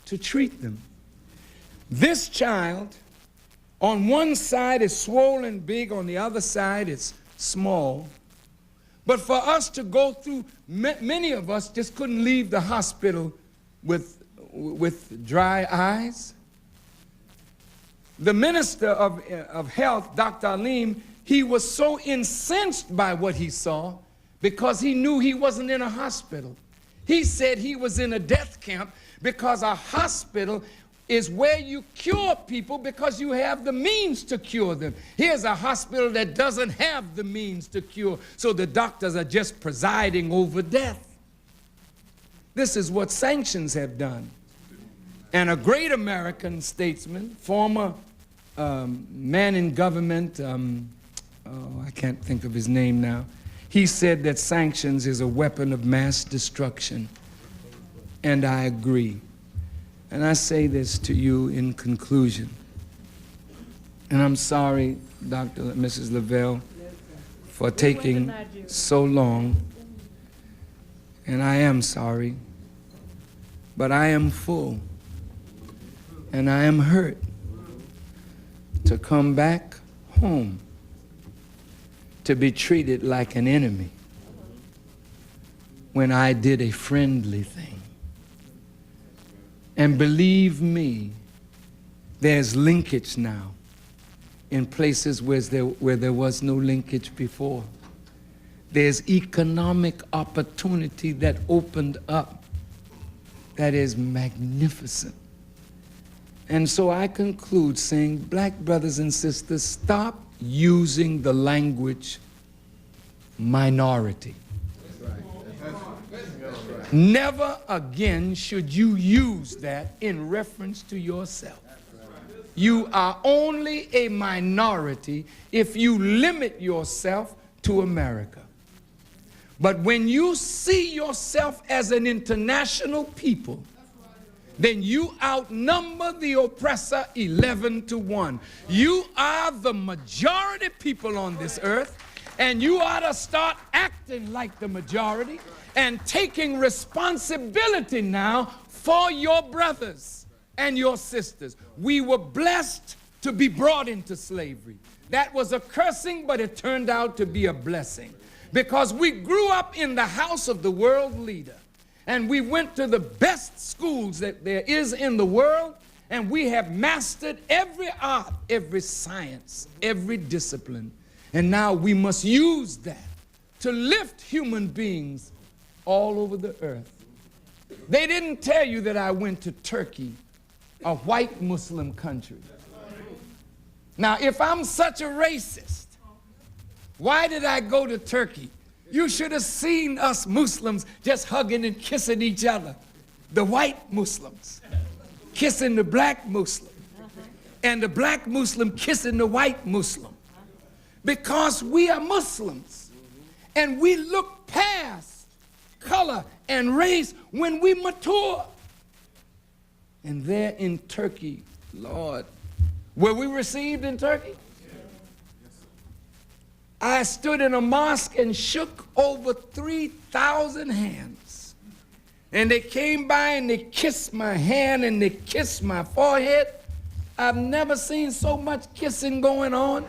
to treat them. This child, on one side is swollen big, on the other side it's small. But for us to go through, many of us just couldn't leave the hospital with dry eyes. The Minister of Health, Dr. Alim, he was so incensed by what he saw because he knew he wasn't in a hospital. He said he was in a death camp because a hospital is where you cure people because you have the means to cure them. Here's a hospital that doesn't have the means to cure, so the doctors are just presiding over death. This is what sanctions have done. And a great American statesman, former man in government, I can't think of his name now, he said that sanctions is a weapon of mass destruction. And I agree. And I say this to you in conclusion. And I'm sorry, Dr. and Mrs. Lavelle, for taking so long. And I am sorry. But I am full. And I am hurt to come back home to be treated like an enemy when I did a friendly thing. And believe me, there's linkage now in places where there was no linkage before. There's economic opportunity that opened up that is magnificent. And so I conclude saying, black brothers and sisters, stop using the language minority. Never again should you use that in reference to yourself. You are only a minority if you limit yourself to America. But when you see yourself as an international people, then you outnumber the oppressor 11-1. You are the majority people on this earth, and you ought to start acting like the majority and taking responsibility now for your brothers and your sisters. We were blessed to be brought into slavery. That was a cursing, but it turned out to be a blessing because we grew up in the house of the world leader. And we went to the best schools that there is in the world, and we have mastered every art, every science, every discipline. And now we must use that to lift human beings all over the earth. They didn't tell you that I went to Turkey, a white Muslim country. Now, if I'm such a racist, why did I go to Turkey? You should have seen us Muslims just hugging and kissing each other. The white Muslims kissing the black Muslim, and the black Muslim kissing the white Muslim. Because we are Muslims, and we look past color and race when we mature. And there in Turkey, Lord, were we received in Turkey? I stood in a mosque and shook over 3,000 hands. And they came by and they kissed my hand and they kissed my forehead. I've never seen so much kissing going on.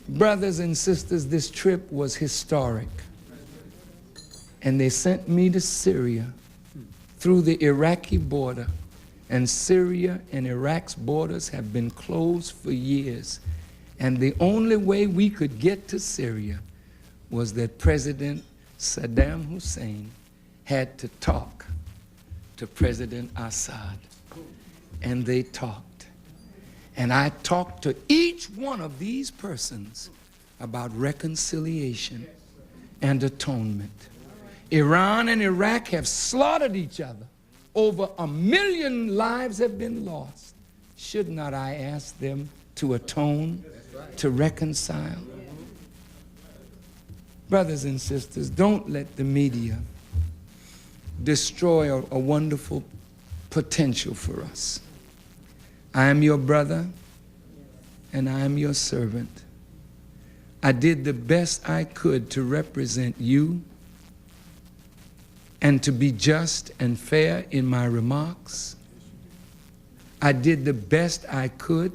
Brothers and sisters, this trip was historic. And they sent me to Syria through the Iraqi border. And Syria and Iraq's borders have been closed for years. And the only way we could get to Syria was that President Saddam Hussein had to talk to President Assad. And they talked. And I talked to each one of these persons about reconciliation and atonement. Iran and Iraq have slaughtered each other. Over 1 million lives have been lost. Should not I ask them to atone, to reconcile? Brothers and sisters, don't let the media destroy a wonderful potential for us. I am your brother, and I am your servant. I did the best I could to represent you and to be just and fair in my remarks. I did the best I could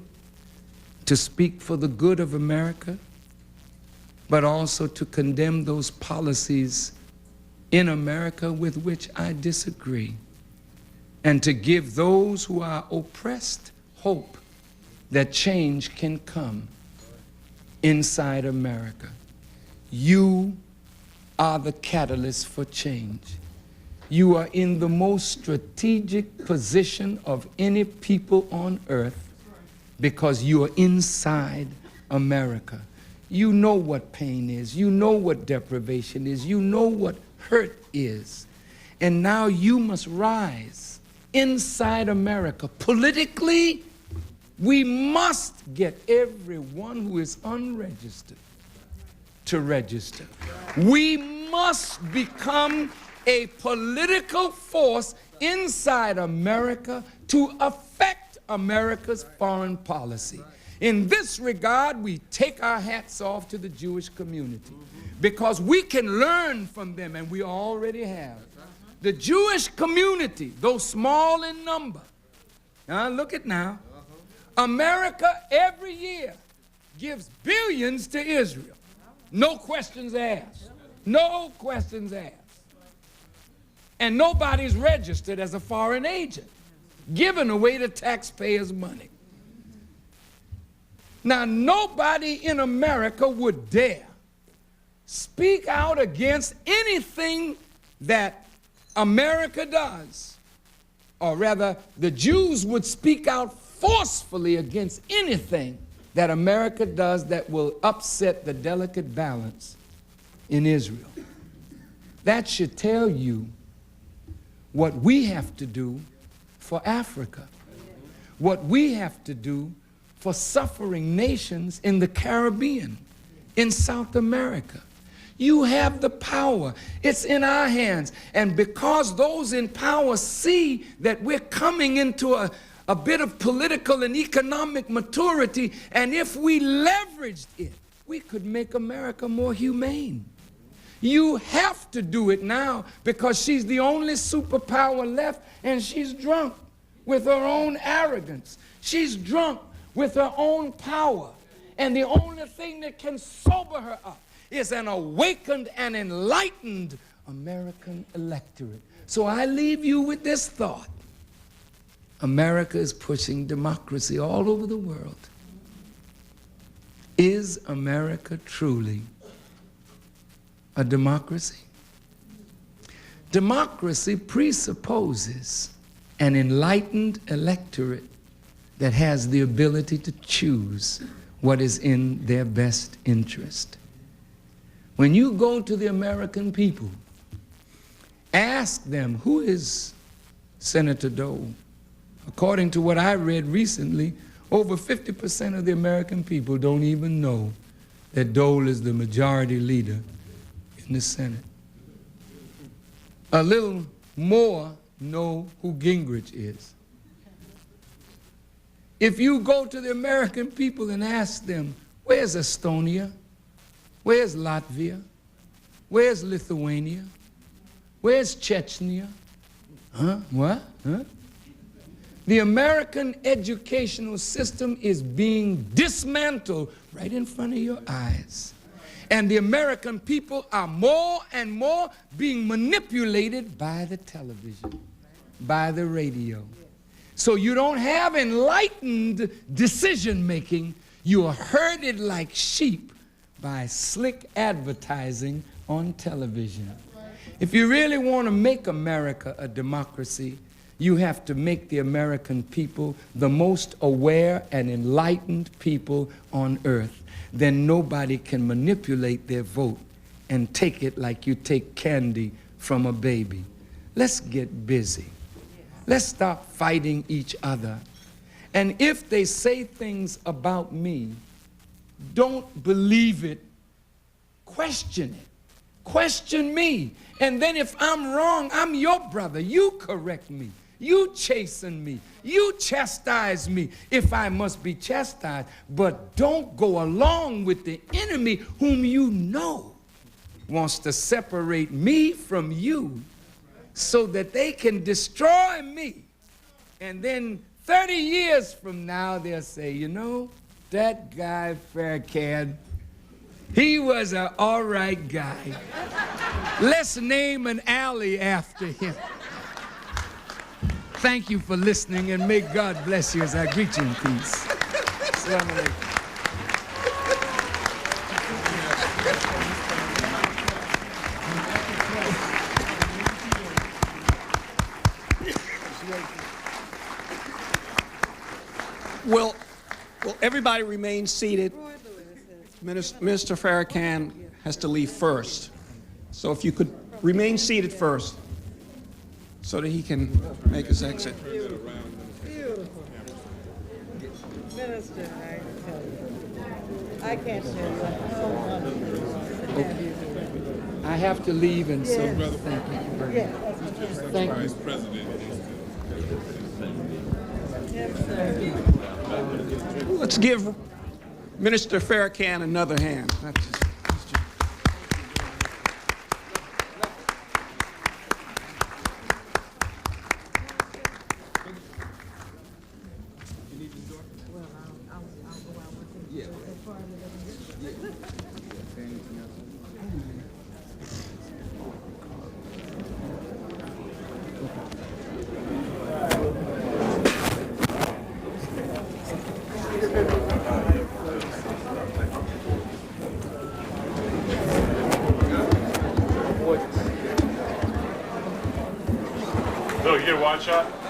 to speak for the good of America, but also to condemn those policies in America with which I disagree. and to give those who are oppressed hope that change can come inside America. You are the catalyst for change. You are in the most strategic position of any people on earth because you are inside America. You know what pain is. You know what deprivation is. You know what hurt is. And now you must rise inside America. Politically, we must get everyone who is unregistered to register. We must become a political force inside America to affect America's foreign policy. In this regard, we take our hats off to the Jewish community because we can learn from them, and we already have. The Jewish community, though small in number, now look at now, America every year gives billions to Israel. No questions asked. No questions asked. And nobody's registered as a foreign agent, giving away the taxpayers' money. Now, nobody in America would dare speak out against anything that America does, or rather, the Jews would speak out forcefully against anything that America does that will upset the delicate balance in Israel. That should tell you what we have to do for Africa, what we have to do for suffering nations in the Caribbean, in South America. You have the power. It's in our hands. And because those in power see that we're coming into a bit of political and economic maturity, and if we leveraged it, we could make America more humane. You have to do it now because she's the only superpower left, and she's drunk with her own arrogance. She's drunk with her own power. And the only thing that can sober her up is an awakened and enlightened American electorate. So I leave you with this thought. America is pushing democracy all over the world. Is America truly a democracy? Democracy presupposes an enlightened electorate that has the ability to choose what is in their best interest. When you go to the American people, ask them, who is Senator Dole? According to what I read recently, over 50% of the American people don't even know that Dole is the majority leader in the Senate. A little more know who Gingrich is. If you go to the American people and ask them, where's Estonia? Where's Latvia? Where's Lithuania? Where's Chechnya? Huh? What? Huh? The American educational system is being dismantled right in front of your eyes. And the American people are more and more being manipulated by the television, by the radio. So you don't have enlightened decision making. You are herded like sheep by slick advertising on television. If you really want to make America a democracy, you have to make the American people the most aware and enlightened people on earth. Then nobody can manipulate their vote and take it like you take candy from a baby. Let's get busy. Let's stop fighting each other. And if they say things about me, don't believe it. Question it. Question me. And then if I'm wrong, I'm your brother. You correct me. You chasten me. You chastise me if I must be chastised. But don't go along with the enemy whom you know wants to separate me from you so that they can destroy me. And then 30 years from now, they'll say, you know, that guy Farrakhan, he was an all right guy. Let's name an alley after him. thank you for listening, and may God bless you as I greet you in peace. Assalamu alaikum. Will everybody remain seated? Minister Farrakhan has to leave first. So if you could remain seated first so that he can make his exit. Beautiful. Minister, I can't tell you how wonderful to have you here. I have to leave, and so Yes. thank you very much. Yes. Thank you. Vice President. Yes, sir. Let's give Minister Farrakhan another hand. So you get a wide shot?